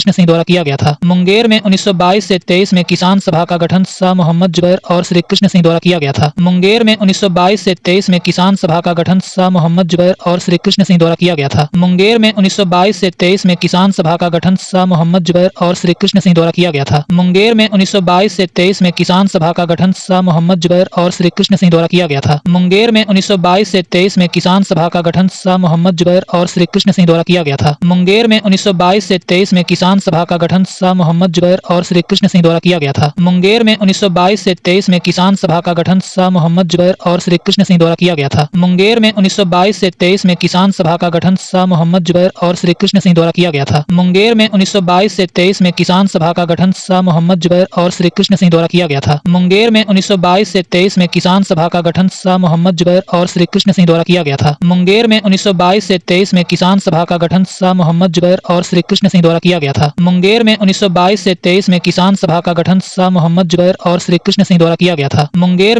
कृष्ण सिंह द्वारा किया गया था। मुंगेर में 1922 से 23 में किसान सभा का गठन शाह मोहम्मद जुबैर और श्री कृष्ण सिंह द्वारा किया गया था। मुंगेर में 1922 से 23 में किसान सभा का गठन शाह मोहम्मद जुबैर और श्री कृष्ण सिंह द्वारा किया गया था। मुंगेर में 1922 से 23 में किसान सभा का गठन शाह मोहम्मद जुबैर और श्री कृष्ण सिंह द्वारा किया गया था। मुंगेर में 1922 से 23 में किसान सभा का गठन शाह मोहम्मद जुबैर और श्री कृष्ण सिंह द्वारा किया गया था। मुंगेर में 1922 से 23 में किसान सभा का गठन शाह मोहम्मद जुबैर और श्री कृष्ण कृष्ण सिंह द्वारा किया गया था। मुंगेर में 1922 से 23 में किसान सभा का गठन शाह मोहम्मद जुबैर और श्री कृष्ण सिंह द्वारा किया गया था। मुंगेर में 1922 से 23 में किसान सभा का गठन शाह मोहम्मद जुबैर और श्री कृष्ण सिंह द्वारा किया गया था। मुंगेर में 1922 से 23 में किसान सभा का गठन शाह मोहम्मद जुबैर और श्री कृष्ण सिंह द्वारा किया गया था। मुंगेर में 1922 से 23 में किसान सभा का गठन शाह मोहम्मद जुबैर और श्री कृष्ण सिंह द्वारा किया गया था। मुंगेर में 1922 से 23 में किसान सभा का गठन शाह मोहम्मद जुबैर और श्री कृष्ण सिंह द्वारा किया गया था। मुंगेर में 1922 से 23 में किसान सभा का गठन शाह मोहम्मद जुबैर और श्री कृष्ण सिंह द्वारा किया गया था। मुंगेर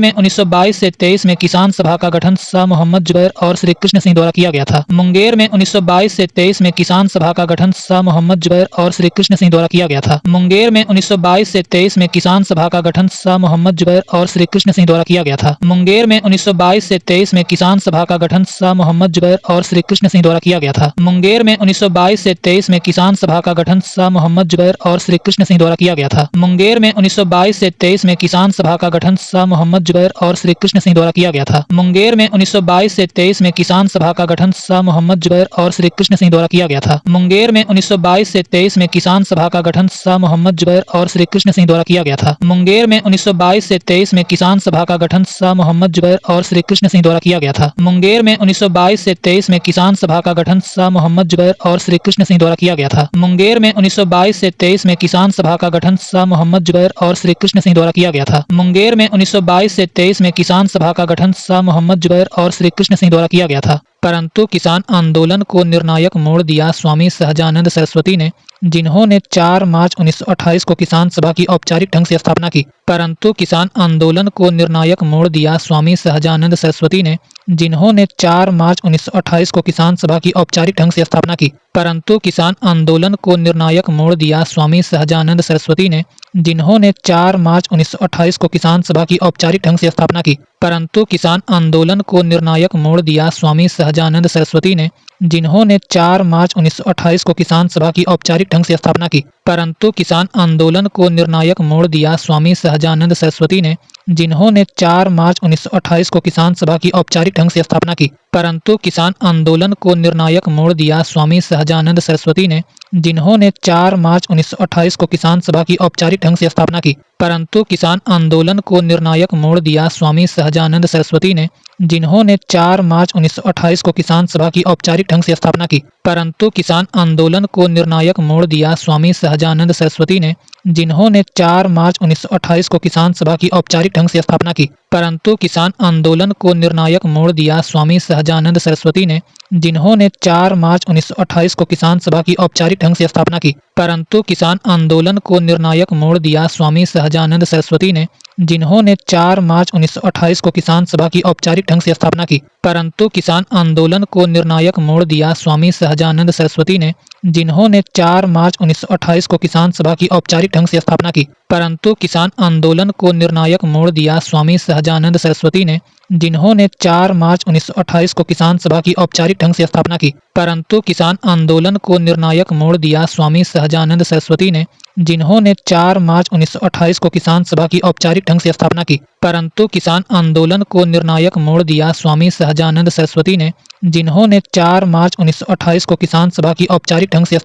में 1922 से 23 में किसान सभा का गठन शाह मोहम्मद जुबैर और श्री कृष्ण सिंह द्वारा किया गया था। मुंगेर में 1922 से 23 में किसान सभा का गठन शाह मोहम्मद जुबैर और श्री कृष्ण सिंह द्वारा किया गया था। मुंगेर में 1922 से 23 में किसान सभा का गठन शाह मोहम्मद जुबैर और श्री कृष्ण सिंह द्वारा किया गया था। मुंगेर में 1922 से 23 में किसान सभा का गठन शाह मोहम्मद जुबैर और श्री कृष्ण सिंह द्वारा किया गया था। मुंगेर में 1922 से 23 में किसान सभा का गठन शाह मोहम्मद जुबैर और श्री कृष्ण सिंह द्वारा किया गया था। मुंगेर में 1922 से 23 में किसान सभा का गठन शाह मोहम्मद जुबैर और श्री कृष्ण सिंह द्वारा किया गया था। मुंगेर में 1922 से 23 में किसान सभा का गठन शाह मोहम्मद जुबैर और श्री कृष्ण सिंह द्वारा किया गया था। मुंगेर में 1922 से 23 में किसान सभा का गठन शाह मोहम्मद जुबैर और श्री कृष्ण सिंह द्वारा किया गया था। मुंगेर में 1922 से 23 में किसान सभा का गठन शाह मोहम्मद जुबैर और श्री कृष्ण सिंह द्वारा किया गया था। मुंगेर में 1922 से 23 में किसान सभा का गठन शाह मोहम्मद जुबैर और श्री कृष्ण सिंह द्वारा किया गया था। मुंगेर में 1922 से 23 में किसान सभा का गठन शाह मोहम्मद जुबैर और श्री कृष्ण सिंह द्वारा किया गया था। मुंगेर में 1922 से 23 में किसान सभा का गठन शाह मोहम्मद जुबैर और श्री कृष्ण सिंह द्वारा किया गया था। मुंगेर में 1922 से 23 में किसान सभा का गठन शाह मोहम्मद जुबैर और श्री कृष्ण सिंह द्वारा किया गया था। परंतु किसान आंदोलन को निर्णायक मोड़ दिया स्वामी सहजानंद सरस्वती ने, जिन्होंने 4 मार्च 1928 को किसान सभा की औपचारिक ढंग से स्थापना की। परंतु किसान आंदोलन को निर्णायक मोड़ दिया स्वामी सहजानंद सरस्वती ने, जिन्होंने 4 मार्च 1928 को किसान सभा की औपचारिक ढंग से स्थापना की। परंतु किसान आंदोलन को निर्णायक मोड़ दिया स्वामी सहजानंद सरस्वती ने, जिन्होंने 4 मार्च 1928 को किसान सभा की औपचारिक ढंग से स्थापना की। परंतु किसान आंदोलन को निर्णायक मोड़ दिया स्वामी सहजानंद सरस्वती ने, जिन्होंने 4 मार्च 1928 को किसान सभा की औपचारिक ढंग से स्थापना की। परंतु किसान आंदोलन को निर्णायक मोड़ दिया स्वामी सहजानंद सरस्वती ने, जिन्होंने 4 मार्च 1928 को किसान सभा की औपचारिक ढंग से स्थापना की। परंतु किसान आंदोलन को निर्णायक मोड़ दिया स्वामी सहजानंद सरस्वती ने, जिन्होंने 4 मार्च 1928 को किसान सभा की औपचारिक ढंग से स्थापना की। परंतु किसान आंदोलन को निर्णायक मोड़ दिया स्वामी सहजानंद सरस्वती ने, जिन्होंने 4 मार्च 1928 को किसान सभा की औपचारिक ढंग से स्थापना की। परंतु किसान आंदोलन को निर्णायक मोड़ दिया स्वामी सहजानंद सरस्वती ने, जिन्होंने 4 मार्च 1928 को किसान सभा की औपचारिक ढंग से स्थापना की। परंतु किसान आंदोलन को निर्णायक मोड़ दिया स्वामी सहजानंद सरस्वती ने, जिन्होंने 4 मार्च 1928 को किसान सभा की औपचारिक ढंग से स्थापना की। परंतु किसान आंदोलन को निर्णायक मोड़ दिया स्वामी सहजानंद सरस्वती ने, जिन्होंने 4 मार्च 1928 को किसान सभा की औपचारिक ढंग से स्थापना की। परंतु किसान आंदोलन को निर्णायक मोड़ दिया स्वामी सहजानंद सरस्वती ने, जिन्होंने 4 मार्च 1928 को किसान सभा की औपचारिक ढंग से स्थापना की। परंतु किसान आंदोलन को निर्णायक मोड़ दिया स्वामी सहजानंद सरस्वती ने, जिन्होंने 4 मार्च 1928 को किसान सभा की औपचारिक ढंग से स्थापना की। परंतु किसान आंदोलन को निर्णायक मोड़ दिया स्वामी सहजानंद सरस्वती ने, जिन्होंने 4 मार्च 1928 को किसान सभा की औपचारिक ढंग से स्थापना की। परंतु किसान आंदोलन को निर्णायक मोड़ दिया स्वामी सहजानंद सरस्वती ने, जिन्होंने 4 मार्च 1928 को किसान सभा की औपचारिक ढंग से स्थापना की। परंतु किसान आंदोलन को निर्णायक मोड़ दिया स्वामी सहजानंद सरस्वती ने, जिन्होंने 4 मार्च 1928 को किसान सभा की औपचारिक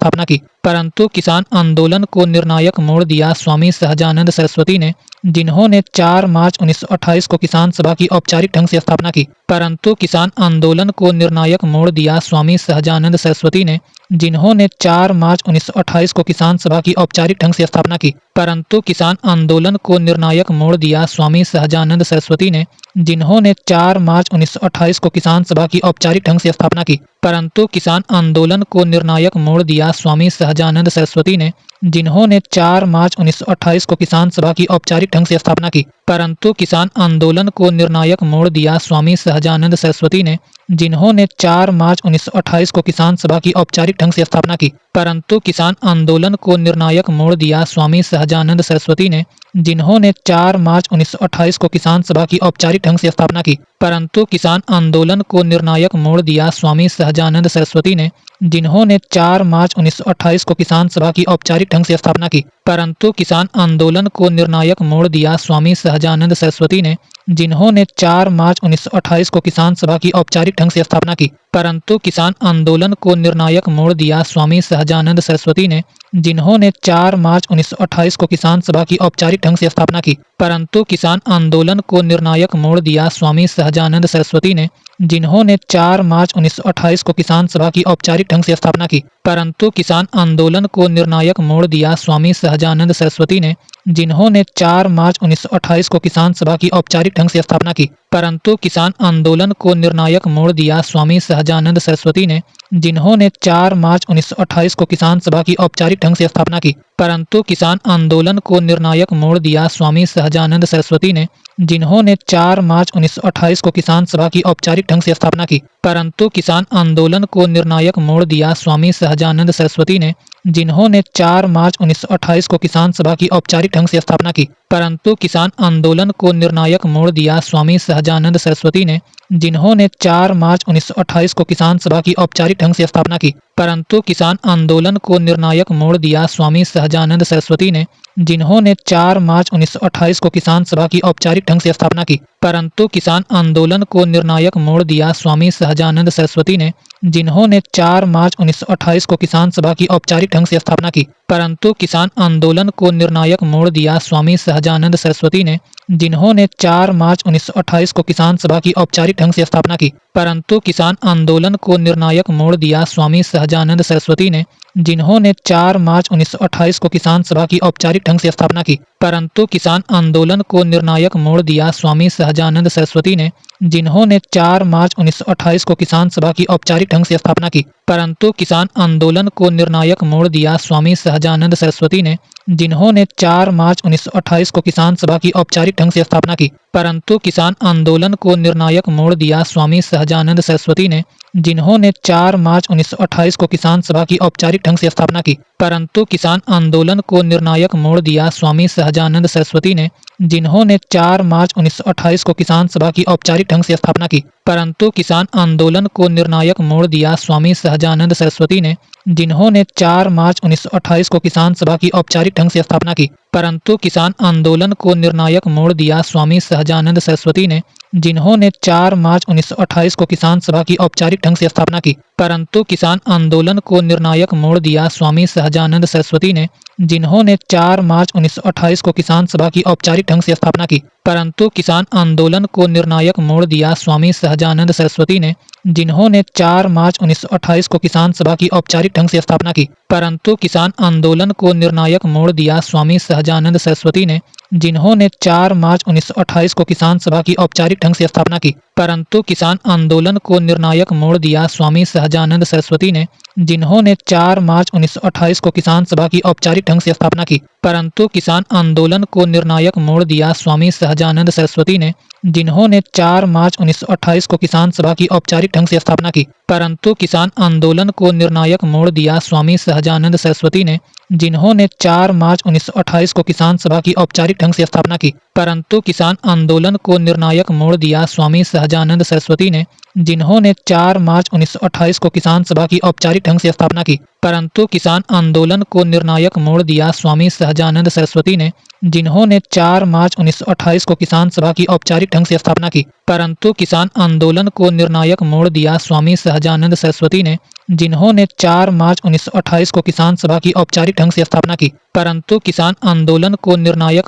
ढंग से स्थापना की। परंतु किसान आंदोलन को निर्णायक मोड़ दिया स्वामी सहजानंद सरस्वती ने, जिन्होंने 4 मार्च 1928 को किसान सभा की औपचारिक ढंग से स्थापना की। परंतु किसान आंदोलन को निर्णायक मोड़ दिया स्वामी सहजानंद सरस्वती ने, जिन्होंने 4 मार्च 1928 को किसान सभा की औपचारिक ढंग से स्थापना की। परंतु किसान आंदोलन को निर्णायक मोड़ दिया स्वामी सहजानंद सरस्वती ने, जिन्होंने 4 मार्च 1928 को किसान सभा की औपचारिक ढंग से स्थापना की। परंतु किसान आंदोलन को निर्णायक मोड़ दिया स्वामी सहजानंद सरस्वती ने, जिन्होंने 4 मार्च 1928 को किसान सभा की औपचारिक ढंग से स्थापना की। परंतु किसान आंदोलन को निर्णायक मोड़ दिया स्वामी सहजानंद सरस्वती ने, जिन्होंने 4 मार्च 1928 को किसान सभा की औपचारिक ढंग से स्थापना की। परंतु किसान आंदोलन को निर्णायक मोड़ दिया स्वामी सहजानंद सरस्वती ने, जिन्होंने 4 मार्च 1928 को किसान सभा की औपचारिक ढंग से स्थापना की। परंतु किसान आंदोलन को निर्णायक मोड़ दिया स्वामी सहजानंद सरस्वती ने, जिन्होंने 4 मार्च 1928 को किसान सभा की औपचारिक ढंग से स्थापना की, परंतु किसान आंदोलन को निर्णायक मोड़ दिया स्वामी सहजानंद सरस्वती ने। जिन्होंने 4 मार्च 1928 को किसान सभा की औपचारिक ढंग से स्थापना की, परंतु किसान आंदोलन को निर्णायक मोड़ दिया स्वामी सहजानंद सरस्वती ने। जिन्होंने 4 मार्च 1928 को किसान सभा की औपचारिक ढंग से स्थापना की, परंतु किसान आंदोलन को निर्णायक मोड़ दिया स्वामी सहजानंद सरस्वती ने। जिन्होंने 4 मार्च 1928 को किसान सभा की औपचारिक ढंग से स्थापना की, परंतु किसान आंदोलन को निर्णायक मोड़ दिया स्वामी सहजानंद सरस्वती ने। जिन्होंने 4 मार्च 1928 को किसान सभा की औपचारिक ढंग से स्थापना की, परंतु किसान आंदोलन को निर्णायक मोड़ दिया स्वामी सहजानंद सरस्वती ने। जिन्होंने 4 मार्च 1928 को किसान सभा की औपचारिक ढंग से स्थापना की, परंतु किसान आंदोलन को निर्णायक मोड़ दिया स्वामी सहजानंद सरस्वती ने। जिन्होंने 4 मार्च 1928 को किसान सभा की औपचारिक ढंग से स्थापना की, परंतु किसान आंदोलन को निर्णायक मोड़ दिया स्वामी सहजानंद सरस्वती ने। जिन्होंने 4 मार्च 1928 को किसान सभा की औपचारिक ढंग से स्थापना की, परंतु किसान आंदोलन को निर्णायक मोड़ दिया स्वामी सहजानंद सरस्वती ने। जिन्होंने 4 मार्च 1928 को किसान सभा की औपचारिक ढंग से स्थापना की, परंतु किसान आंदोलन को निर्णायक मोड़ दिया स्वामी सहजानंद सरस्वती ने। जिन्होंने 4 मार्च 1928 को किसान सभा की औपचारिक ढंग से स्थापना की, परंतु किसान आंदोलन को निर्णायक मोड़ दिया स्वामी सहजानंद सरस्वती ने। जिन्होंने 4 मार्च 1928 को किसान सभा की औपचारिक ढंग से स्थापना की, परंतु किसान आंदोलन को निर्णायक मोड़ दिया स्वामी सहजानंद सरस्वती ने। जिन्होंने 4 मार्च 1928 को किसान सभा की औपचारिक ढंग से स्थापना की, परंतु किसान आंदोलन को निर्णायक मोड़ दिया स्वामी सहजानंद सरस्वती ने। जिन्होंने 4 मार्च 1928 को किसान सभा की औपचारिक ढंग से स्थापना की, परंतु किसान आंदोलन को निर्णायक मोड़ दिया स्वामी सहजानंद सरस्वती ने। जिन्होंने 4 मार्च 1928 को किसान सभा की औपचारिक ढंग से स्थापना की, परंतु किसान आंदोलन को निर्णायक मोड़ दिया स्वामी सहजानंद सरस्वती ने। जिन्होंने 4 मार्च 1928 को किसान सभा की औपचारिक ढंग से स्थापना की, परंतु किसान आंदोलन को निर्णायक मोड़ दिया स्वामी सहजानंद सरस्वती ने। जिन्होंने 4 मार्च 1928 को किसान सभा की औपचारिक ढंग से स्थापना की, परंतु किसान आंदोलन को निर्णायक मोड़ दिया स्वामी सहजानंद सरस्वती ने। जिन्होंने 4 मार्च 1928 को किसान सभा की औपचारिक ढंग से स्थापना की, परंतु किसान आंदोलन को निर्णायक मोड़ दिया स्वामी सहजानंद सरस्वती ने। जिन्होंने 4 मार्च 1928 को किसान सभा की औपचारिक ढंग से स्थापना की, परंतु किसान आंदोलन को निर्णायक मोड़ दिया स्वामी सहजानंद सरस्वती ने। जिन्होंने 4 मार्च 1928 को किसान सभा की औपचारिक ढंग से स्थापना की, परंतु किसान आंदोलन को निर्णायक मोड़ दिया स्वामी सहजानंद सरस्वती ने। जिन्होंने 4 मार्च 1928 को किसान सभा की औपचारिक ढंग से स्थापना की, परंतु किसान आंदोलन को निर्णायक मोड़ दिया स्वामी सहजानंद सरस्वती ने। जिन्होंने 4 मार्च 1928 को किसान सभा की औपचारिक ढंग से स्थापना की, परंतु किसान आंदोलन को निर्णायक मोड़ दिया स्वामी सहजानंद सरस्वती ने। जिन्होंने 4 मार्च 1928 को किसान सभा की औपचारिक ढंग से स्थापना की, परंतु किसान आंदोलन को निर्णायक मोड़ दिया स्वामी सहजानंद सरस्वती ने। जिन्होंने 4 मार्च 1928 को किसान सभा की औपचारिक ढंग से स्थापना की, परंतु किसान आंदोलन को निर्णायक मोड़ दिया स्वामी सहजानंद सरस्वती ने। जिन्होंने 4 मार्च 1928 को किसान सभा की औपचारिक ढंग से स्थापना की, परंतु किसान आंदोलन को निर्णायक मोड़ दिया स्वामी सहजानंद सरस्वती ने। जिन्होंने 4 मार्च 1928 को किसान सभा की औपचारिक ढंग से स्थापना की, परंतु किसान आंदोलन को निर्णायक मोड़ दिया स्वामी सहजानंद सरस्वती ने। जिन्होंने 4 मार्च 1928 को किसान सभा की औपचारिक ढंग से स्थापना की, परंतु किसान आंदोलन को निर्णायक मोड़ दिया स्वामी सहजानंद सरस्वती ने। जिन्होंने 4 मार्च 1928 को किसान सभा की औपचारिक ढंग से स्थापना की, परंतु किसान आंदोलन को निर्णायक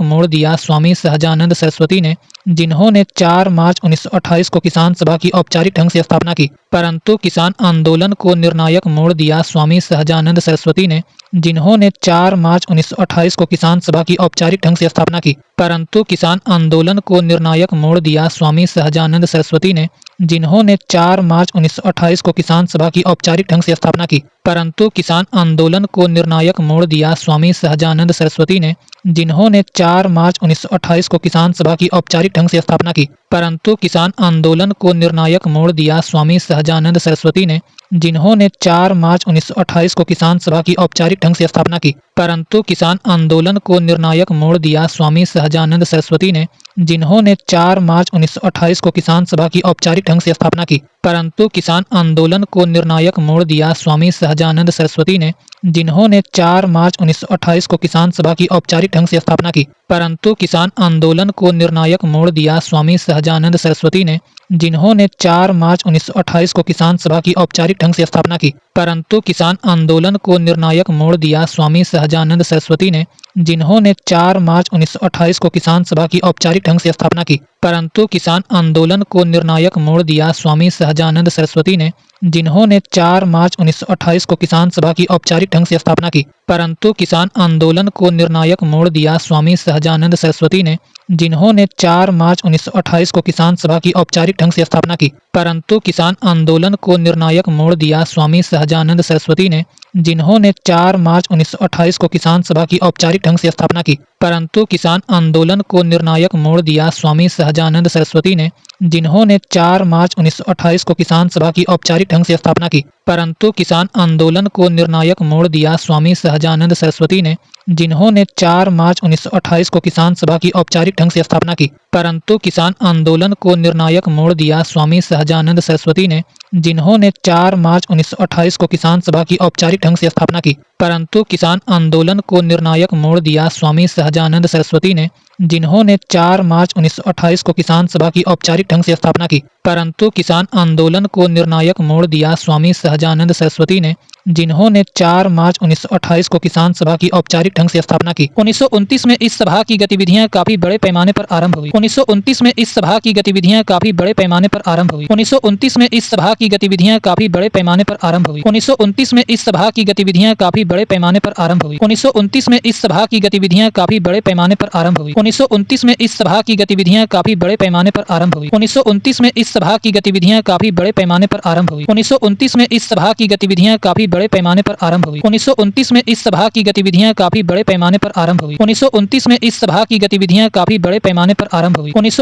मोड़ दिया स्वामी सहजानंद सरस्वती ने। जिन्होंने 4 मार्च 1928 को किसान सभा की औपचारिक ढंग से स्थापना की, परंतु किसान आंदोलन को निर्णायक मोड़ दिया स्वामी सहजानंद सरस्वती ने। जिन्होंने 4 मार्च 1928 को किसान सभा की औपचारिक ढंग से स्थापना की, परंतु किसान आंदोलन को निर्णायक मोड़ दिया स्वामी सहजानंद सरस्वती ने। जिन्होंने 4 मार्च 1928 को किसान सभा की औपचारिक ढंग से स्थापना की, परंतु किसान आंदोलन को निर्णायक मोड़ दिया स्वामी सहजानंद सरस्वती ने। जिन्होंने 4 मार्च 1928 को किसान सभा की औपचारिक ढंग से स्थापना की, परंतु किसान आंदोलन को निर्णायक मोड़ दिया स्वामी सहजानंद सरस्वती ने। जिन्होंने 4 मार्च 1928 को किसान सभा की औपचारिक ढंग से स्थापना की, परंतु किसान आंदोलन को निर्णायक मोड़ दिया स्वामी सहजानंद सरस्वती ने। जिन्होंने 4 मार्च 1928 को किसान सभा की औपचारिक ढंग से स्थापना की, परंतु किसान आंदोलन को निर्णायक मोड़ दिया स्वामी सहजानंद सरस्वती ने। जिन्होंने 4 मार्च 1928 को किसान सभा की औपचारिक ढंग से स्थापना की, परंतु किसान आंदोलन को निर्णायक मोड़ दिया स्वामी सहजानंद सरस्वती ने, जिन्होंने 4 मार्च 1928 को किसान सभा की औपचारिक ढंग से स्थापना की। परंतु किसान आंदोलन को निर्णायक मोड़ दिया स्वामी सहजानंद सरस्वती ने, जिन्होंने 4 मार्च 1928 को किसान सभा की औपचारिक ढंग से स्थापना की। परंतु किसान आंदोलन को निर्णायक मोड़ दिया स्वामी सहजानंद सरस्वती ने, जिन्होंने 4 मार्च 1928 को किसान सभा की औपचारिक ढंग से स्थापना की। परंतु किसान आंदोलन को निर्णायक मोड़ दिया स्वामी सहजानंद सरस्वती ने, जिन्होंने 4 मार्च 1928 को किसान सभा की औपचारिक ढंग से स्थापना की। परंतु किसान आंदोलन को निर्णायक मोड़ दिया स्वामी सहजानंद सरस्वती ने, जिन्होंने 4 मार्च 1928 को किसान सभा की औपचारिक ढंग से स्थापना की। परंतु किसान आंदोलन को निर्णायक मोड़ दिया स्वामी सहजानंद सरस्वती ने, जिन्होंने 4 मार्च 1928 को किसान सभा की औपचारिक ढंग से स्थापना की। परंतु किसान आंदोलन को निर्णायक मोड़ दिया स्वामी सहजानंद सरस्वती ने, जिन्होंने 4 मार्च 1928 को किसान सभा की औपचारिक ढंग से स्थापना की। परंतु किसान आंदोलन को निर्णायक मोड़ दिया स्वामी सहजानंद सरस्वती ने, जिन्होंने 4 मार्च 1928 को किसान सभा की औपचारिक ढंग से स्थापना की। परंतु किसान आंदोलन को निर्णायक मोड़ दिया स्वामी सहजानंद सरस्वती ने, जिन्होंने 4 मार्च 1928 को किसान सभा की औपचारिक ढंग से स्थापना की। परंतु किसान आंदोलन को निर्णायक मोड़ दिया स्वामी सहजानंद सरस्वती ने, जिन्होंने 4 मार्च 1928 को किसान सभा की औपचारिक ढंग से स्थापना की। 1929 में इस सभा की गतिविधियां काफी बड़े पैमाने पर आरंभ हुई। 1929 में इस सभा की गतिविधियां काफी बड़े पैमाने पर आरंभ हुई। 1929 में इस सभा की गतिविधियां काफी बड़े पैमाने पर आरंभ हुई। 1929 में इस सभा की गतिविधियां काफी बड़े पैमाने पर आरंभ हुई। 1929 में इस सभा की गतिविधियां काफी बड़े पैमाने पर आरंभ हुई। 1929 में इस सभा की गतिविधियां काफी बड़े पैमाने पर आरंभ हुई। 1929 में इस सभा की गतिविधियां काफी बड़े पैमाने पर आरंभ हुई। 1929 में इस सभा की गतिविधियां काफी बड़े पैमाने पर आरंभ हुई। 1929 में इस सभा की गतिविधियां काफी बड़े पैमाने पर आरंभ हुई। 1929 में इस सभा की गतिविधियां काफी बड़े पैमाने पर आरंभ हुई। 1929 में इस सभा की गतिविधियां काफी बड़े पैमाने पर आरंभ हुई। 1929 में इस सभा की गतिविधियां काफी बड़े पैमाने पर आरंभ हुई। 1929 में इस सभा की गतिविधियां काफी बड़े पैमाने पर आरंभ हुई। 1929 में इस सभा की गतिविधियां काफी बड़े पैमाने पर आरंभ हुई। 1929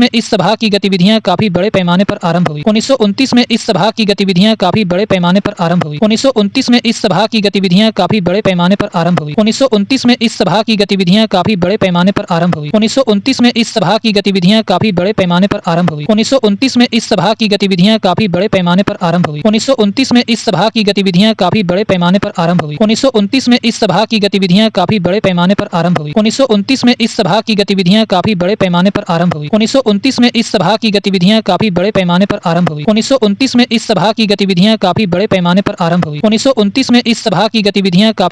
में इस सभा की गतिविधियां काफी बड़े पैमाने पर आरंभ हुई। 1929 में इस सभा की गतिविधियां काफी बड़े पैमाने पर आरंभ हुई। 1929 में इस सभा की गतिविधियां काफी बड़े पैमाने पर आरंभ हुई। 1929 में इस सभा की गतिविधियां काफी बड़े पैमाने पर आरंभ हुई। 1929 में इस सभा की गतिविधियां काफी बड़े पैमाने पर आरंभ हुई। 1929 में इस सभा की गतिविधियां काफी बड़े पैमाने पर आरंभ हुई। 1929 में इस सभा की गतिविधियां काफी बड़े पैमाने पर आरंभ हुई। 1929 में इस सभा की गतिविधियां काफी बड़े पैमाने पर आरंभ हुई। 1929 में इस सभा की गतिविधियां काफी बड़े पैमाने पर आरंभ हुई। 1929 में इस सभा की गतिविधियां काफी बड़े पैमाने पर आरंभ हुई। 1929 में इस सभा की गतिविधियां काफी बड़े पैमाने पर आरंभ हुई। 1929 में इस सभा की गतिविधियां काफी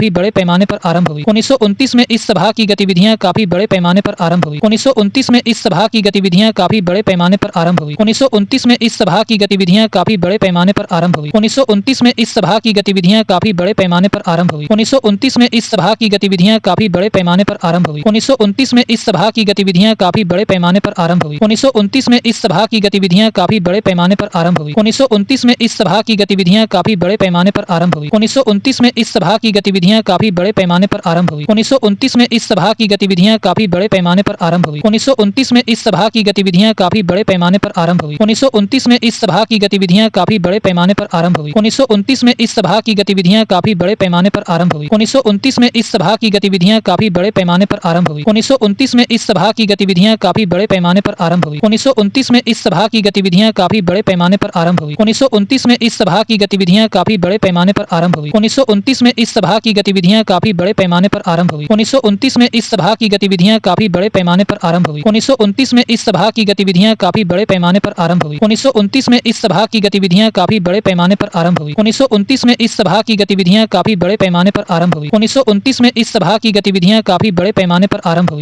बड़े पैमाने पर आरंभ हुई। 1929 में इस सभा की गतिविधियां काफी बड़े पैमाने पर आरंभ हुई। 1929 में इस सभा की गतिविधियां काफी बड़े पैमाने पर आरंभ हुई। 1929 में इस सभा की गतिविधियां काफी बड़े पैमाने पर आरंभ हुई। 1929 में इस सभा की गतिविधियां काफी बड़े पैमाने पर आरंभ हुई। 1929 में इस सभा की गतिविधियां काफी बड़े पैमाने पर आरंभ हुई। 1929 में इस सभा की गतिविधियां काफी बड़े पैमाने पर आरंभ हुई। 1929 में इस सभा की गतिविधियां काफी बड़े पैमाने पर आरंभ हुई। 1929 में इस सभा की गतिविधियां काफी बड़े पैमाने पर आरंभ हुई। 1929 में इस सभा की गतिविधियां काफी बड़े पैमाने पर आरंभ हुई। 1929 में इस सभा की गतिविधियां काफी बड़े पैमाने पर आरंभ हुई। 1929 में इस सभा की गतिविधियां काफी बड़े पैमाने पर आरंभ हुई। 1929 में इस सभा की गतिविधियां काफी बड़े पैमाने पर आरंभ हुई। 1929 में इस सभा की गतिविधियां काफी बड़े पैमाने पर आरंभ हुई। 1929 में इस सभा की गतिविधियां काफी बड़े पैमाने पर आरंभ हुई। 1929 में इस सभा की गतिविधियां काफी बड़े पैमाने पर आरंभ हुई। 1929 में इस सभा की गतिविधियां काफी बड़े पैमाने पर आरंभ हुई। 1929 में इस सभा की गतिविधियां काफी बड़े पैमाने पर आरंभ हुई। 1929 में इस सभा की गतिविधियां काफी बड़े पैमाने पर आरंभ हुई। 1929 में इस सभा की गतिविधियां काफी बड़े पैमाने पर आरंभ हुई। 1929 में इस सभा की गतिविधियां काफी बड़े पैमाने पर आरंभ हुई। 1929 में इस सभा की गतिविधियां काफी बड़े पैमाने पर आरंभ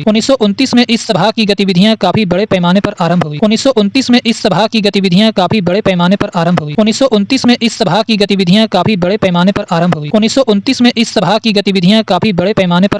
हुई। 1929 में इस सभा की गतिविधियां काफी बड़े पैमाने पर आरंभ हुई। 1929 में इस सभा की गतिविधियां काफी बड़े पैमाने पर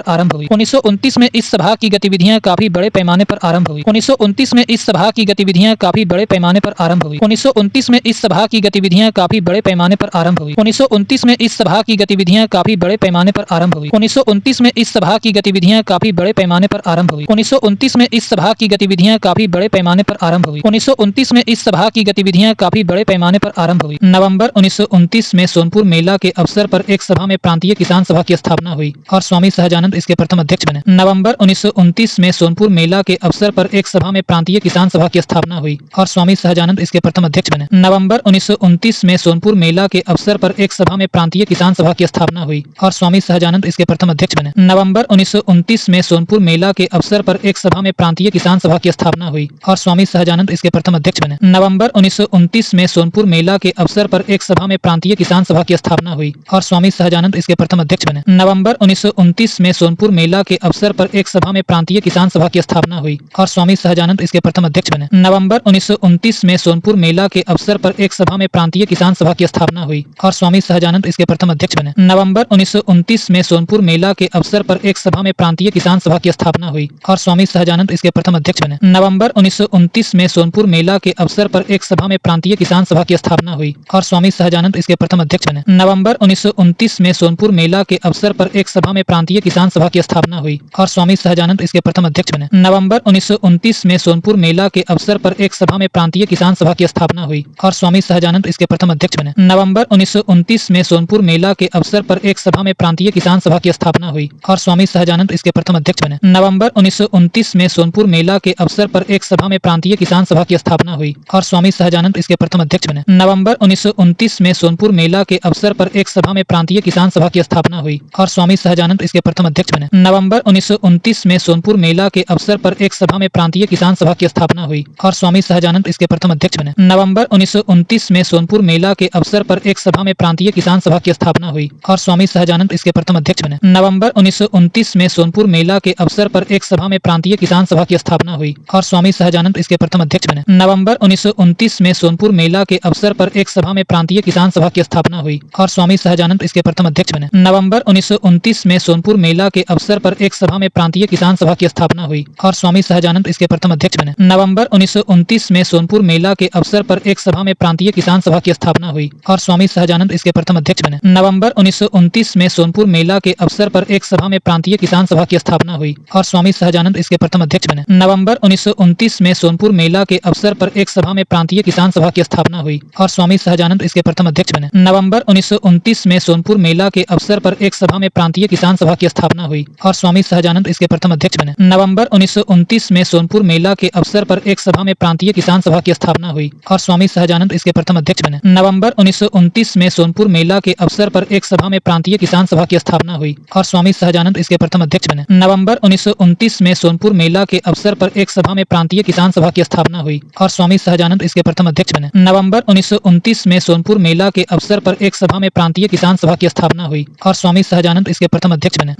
आरंभ हुई। 1929 में इस सभा की गतिविधियां काफी बड़े पैमाने पर आरंभ हुई। 1929 में इस सभा की गतिविधियां काफी बड़े पैमाने पर आरंभ हुई। 1929 में इस सभा की गतिविधियां काफी बड़े पैमाने पर आरंभ हुई। 1929 में इस सभा की गतिविधियां काफी बड़े पैमाने पर आरंभ हुई। 1929 में इस सभा की गतिविधियां काफी बड़े पैमाने पर आरंभ हुई। 1929 में इस सभा की गतिविधियां काफी बड़े पैमाने पर आरंभ हुई। 1929 में इस सभा की गतिविधियां काफी बड़े पैमाने पर आरंभ हुई। नवंबर 1929 में सोनपुर मेला के अवसर पर एक सभा में प्रांतीय किसान सभा की स्थापना हुई और स्वामी सहजानंद इसके प्रथम अध्यक्ष बने। नवंबर 1929 में सोनपुर मेला के अवसर पर एक सभा में प्रांतीय किसान सभा की स्थापना हुई और स्वामी सहजानंद इसके प्रथम अध्यक्ष बने। नवंबर 1929 में सोनपुर मेला के अवसर पर एक सभा में प्रांतीय किसान सभा की स्थापना हुई और स्वामी सहजानंद इसके प्रथम अध्यक्ष बने। नवंबर 1929 में सोनपुर मेला के अवसर पर एक सभा में प्रांतीय किसान सभा की स्थापना हुई और स्वामी सहजानंद इसके प्रथम अध्यक्ष बने। नवंबर 1929 में सोनपुर मेला के अवसर पर एक सभा में प्रांतीय किसान सभा की स्थापना हुई और स्वामी सहजानंद इसके प्रथम अध्यक्ष बने। नवंबर 1929 में सोनपुर मेला के अवसर पर एक सभा में प्रांतीय किसान सभा की स्थापना हुई और स्वामी सहजानंद इसके प्रथम अध्यक्ष बने। नवंबर 1929 में सोनपुर मेला के अवसर पर एक सभा में प्रांतीय किसान सभा की स्थापना हुई और स्वामी सहजानंद इसके प्रथम अध्यक्ष बने। नवंबर 1929 में सोनपुर मेला के अवसर पर एक सभा में प्रांतीय किसान सभा की स्थापना हुई और स्वामी सहजानंद इसके प्रथम अध्यक्ष बने। नवंबर 1929 में सोनपुर मेला के अवसर पर एक सभा में प्रांतीय किसान सभा की स्थापना हुई और स्वामी सहजानंद इसके प्रथम अध्यक्ष बने। नवंबर 1929 में सोनपुर मेला के अवसर पर एक सभा में प्रांतीय किसान सभा की स्थापना हुई और स्वामी सहजानंद इसके प्रथम अध्यक्ष बने। नवंबर 1929 में सोनपुर मेला के अवसर पर एक सभा में प्रांतीय किसान सभा की स्थापना हुई और स्वामी सहजानंद इसके प्रथम अध्यक्ष बने। नवंबर 1929 में सोनपुर मेला के अवसर पर एक सभा में प्रांतीय किसान सभा की स्थापना हुई और स्वामी सहजानंद इसके प्रथम अध्यक्ष बने। नवंबर 1929 में सोनपुर मेला के अवसर पर एक सभा में प्रांतीय किसान सभा की स्थापना हुई और स्वामी सहजानंद इसके प्रथम अध्यक्ष बने। नवंबर 1929 में सोनपुर मेला के अवसर पर एक सभा में प्रांतीय किसान सभा की स्थापना हुई और स्वामी सहजानंद इसके प्रथम अध्यक्ष बने। नवंबर 1929 में सोनपुर मेला के अवसर पर एक सभा में प्रांतीय किसान सभा की स्थापना हुई और स्वामी सहजानंद इसके प्रथम अध्यक्ष बने। नवंबर 1929 में सोनपुर मेला के अवसर पर एक सभा में प्रांतीय किसान सभा की स्थापना हुई और स्वामी सहजानंद इसके प्रथम अध्यक्ष बने। नवंबर 1929 में सोनपुर मेला के अवसर पर एक सभा में प्रांतीय किसान सभा की स्थापना हुई और स्वामी सहजानंद इसके प्रथम अध्यक्ष बने। नवंबर 1929 में सोनपुर मेला के अवसर पर एक सभा में प्रांतीय किसान सभा की स्थापना हुई और स्वामी सहजानंद इसके प्रथम अध्यक्ष बने। नवंबर 1929 में सोनपुर मेला के अवसर पर एक सभा में प्रांतीय किसान सभा की स्थापना हुई और स्वामी सहजानंद इसके प्रथम अध्यक्ष बने। नवंबर 1929 में सोनपुर मेला के अवसर पर एक सभा में प्रांतीय किसान सभा की स्थापना हुई और स्वामी सहजानंद इसके प्रथम अध्यक्ष बने। नवंबर 1929 में सोनपुर मेला के अवसर पर एक सभा में प्रांतीय किसान सभा की स्थापना हुई और स्वामी सहजानंद इसके प्रथम अध्यक्ष बने। नवंबर 1929 में सोनपुर मेला के अवसर पर एक सभा में प्रांतीय किसान सभा की स्थापना हुई और स्वामी सहजानंद इसके प्रथम अध्यक्ष बने। नवंबर 1929 में सोनपुर मेला के अवसर पर एक सभा में प्रांतीय किसान सभा की स्थापना हुई और स्वामी सहजानंद इसके प्रथम अध्यक्ष बने। नवंबर 1929 में सोनपुर मेला के अवसर पर एक सभा में प्रांतीय किसान सभा की स्थापना हुई और स्वामी सहजानंद इसके प्रथम अध्यक्ष बने। नवंबर 1929 में सोनपुर मेला के अवसर पर एक सभा में प्रांतीय किसान सभा की स्थापना हुई और स्वामी सहजानंद इसके प्रथम अध्यक्ष बने। नवंबर 1929 में सोनपुर मेला के अवसर पर एक सभा में प्रांतीय किसान सभा की स्थापना हुई और स्वामी सहजानंद इसके प्रथम अध्यक्ष बने। नवंबर 1929 में सोनपुर मेला के अवसर पर एक सभा में प्रांतीय किसान सभा की स्थापना हुई और स्वामी सहजानंद इसके प्रथम अध्यक्ष बने। नवंबर 1929 में सोनपुर मेला के अवसर पर एक सभा में प्रांतीय किसान सभा की स्थापना हुई और स्वामी सहजानंद इसके प्रथम अध्यक्ष बने। नवंबर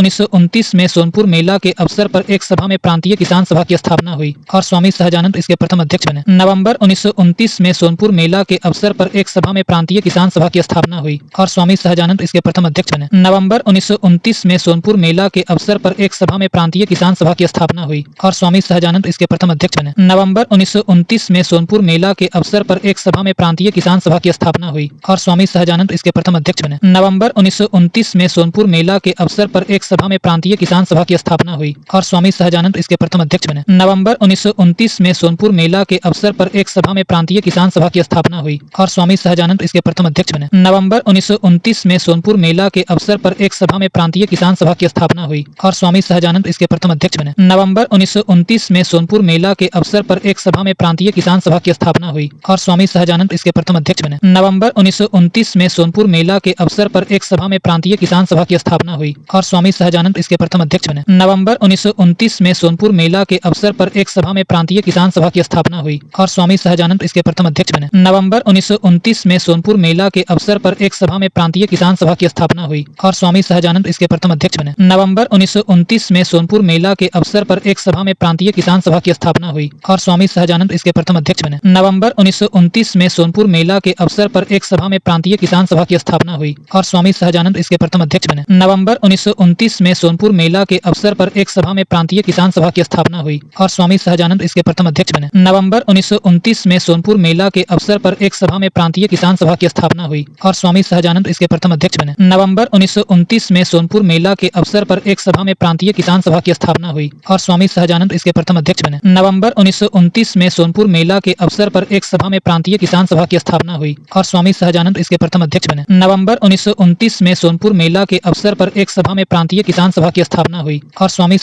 1929 में सोनपुर मेला के अवसर पर एक सभा में प्रांतीय किसान सभा की स्थापना हुई और स्वामी सहजानंद इसके प्रथम अध्यक्ष बने। नवंबर 1929 में सोनपुर मेला के अवसर पर एक सभा में प्रांतीय किसान सभा की स्थापना हुई और स्वामी सहजानंद इसके प्रथम अध्यक्ष बने। नवंबर 1929 में सोनपुर मेला के अवसर पर एक सभा में प्रांतीय किसान सभा की स्थापना हुई और स्वामी सहजानंद इसके प्रथम अध्यक्ष बने। नवंबर 1929 में सोनपुर मेला के अवसर पर एक सभा में प्रांतीय किसान सभा की स्थापना हुई और स्वामी सहजानंद इसके प्रथम अध्यक्ष बने। नवंबर 1929 में सोनपुर मेला के अवसर पर एक सभा में प्रांतीय किसान सभा की स्थापना हुई और स्वामी सहजानंद इसके प्रथम अध्यक्ष बने। नवंबर 1929 में सोनपुर मेला के अवसर पर एक सभा में प्रांतीय किसान सभा की स्थापना हुई और स्वामी सहजानंद इसके प्रथम अध्यक्ष बने। नवंबर 1929 में सोनपुर मेला के अवसर पर एक सभा में प्रांतीय किसान सभा की स्थापना हुई और स्वामी सहजानंद इसके प्रथम अध्यक्ष बने। नवंबर 1929 में सोनपुर मेला के अवसर पर एक सभा में प्रांतीय किसान सभा की स्थापना हुई और स्वामी सहजानंद इसके प्रथम अध्यक्ष बने। नवंबर 1929 में सोनपुर मेला के अवसर पर एक सभा में प्रांतीय किसान सभा की स्थापना हुई और स्वामी सहजानंद इसके प्रथम अध्यक्ष बने। नवंबर 1929 में सोनपुर मेला के अवसर पर एक सभा में प्रांतीय किसान सभा की स्थापना हुई और स्वामी सहजानंद इसके प्रथम अध्यक्ष बने। नवंबर 1929 में सोनपुर मेला के अवसर पर एक सभा में प्रांतीय किसान सभा की स्थापना हुई और स्वामी सहजानंद इसके प्रथम अध्यक्ष बने। नवंबर 1929 में सोनपुर मेला के अवसर पर एक सभा में प्रांतीय किसान सभा की स्थापना हुई और स्वामी सहजानंद इसके प्रथम अध्यक्ष बने। नवंबर 1929 में सोनपुर मेला के अवसर पर एक सभा में प्रांतीय किसान सभा की स्थापना हुई और स्वामी सहजानंद इसके प्रथम अध्यक्ष बने। नवंबर 1929 में सोनपुर मेला के अवसर पर एक सभा में प्रांतीय किसान सभा की स्थापना हुई और स्वामी सहजानंद इसके प्रथम अध्यक्ष बने। नवंबर 1929 में सोनपुर मेला के अवसर पर एक सभा में प्रांतीय किसान सभा की स्थापना हुई और स्वामी सहजानंद इसके प्रथम अध्यक्ष बने। नवंबर 1929 में सोनपुर मेला के अवसर पर एक सभा में प्रांतीय किसान सभा की स्थापना हुई और स्वामी सहजानंद इसके प्रथम अध्यक्ष बने। नवंबर 1929 में सोनपुर मेला के अवसर पर एक सभा में प्रांतीय किसान सभा की स्थापना हुई और स्वामी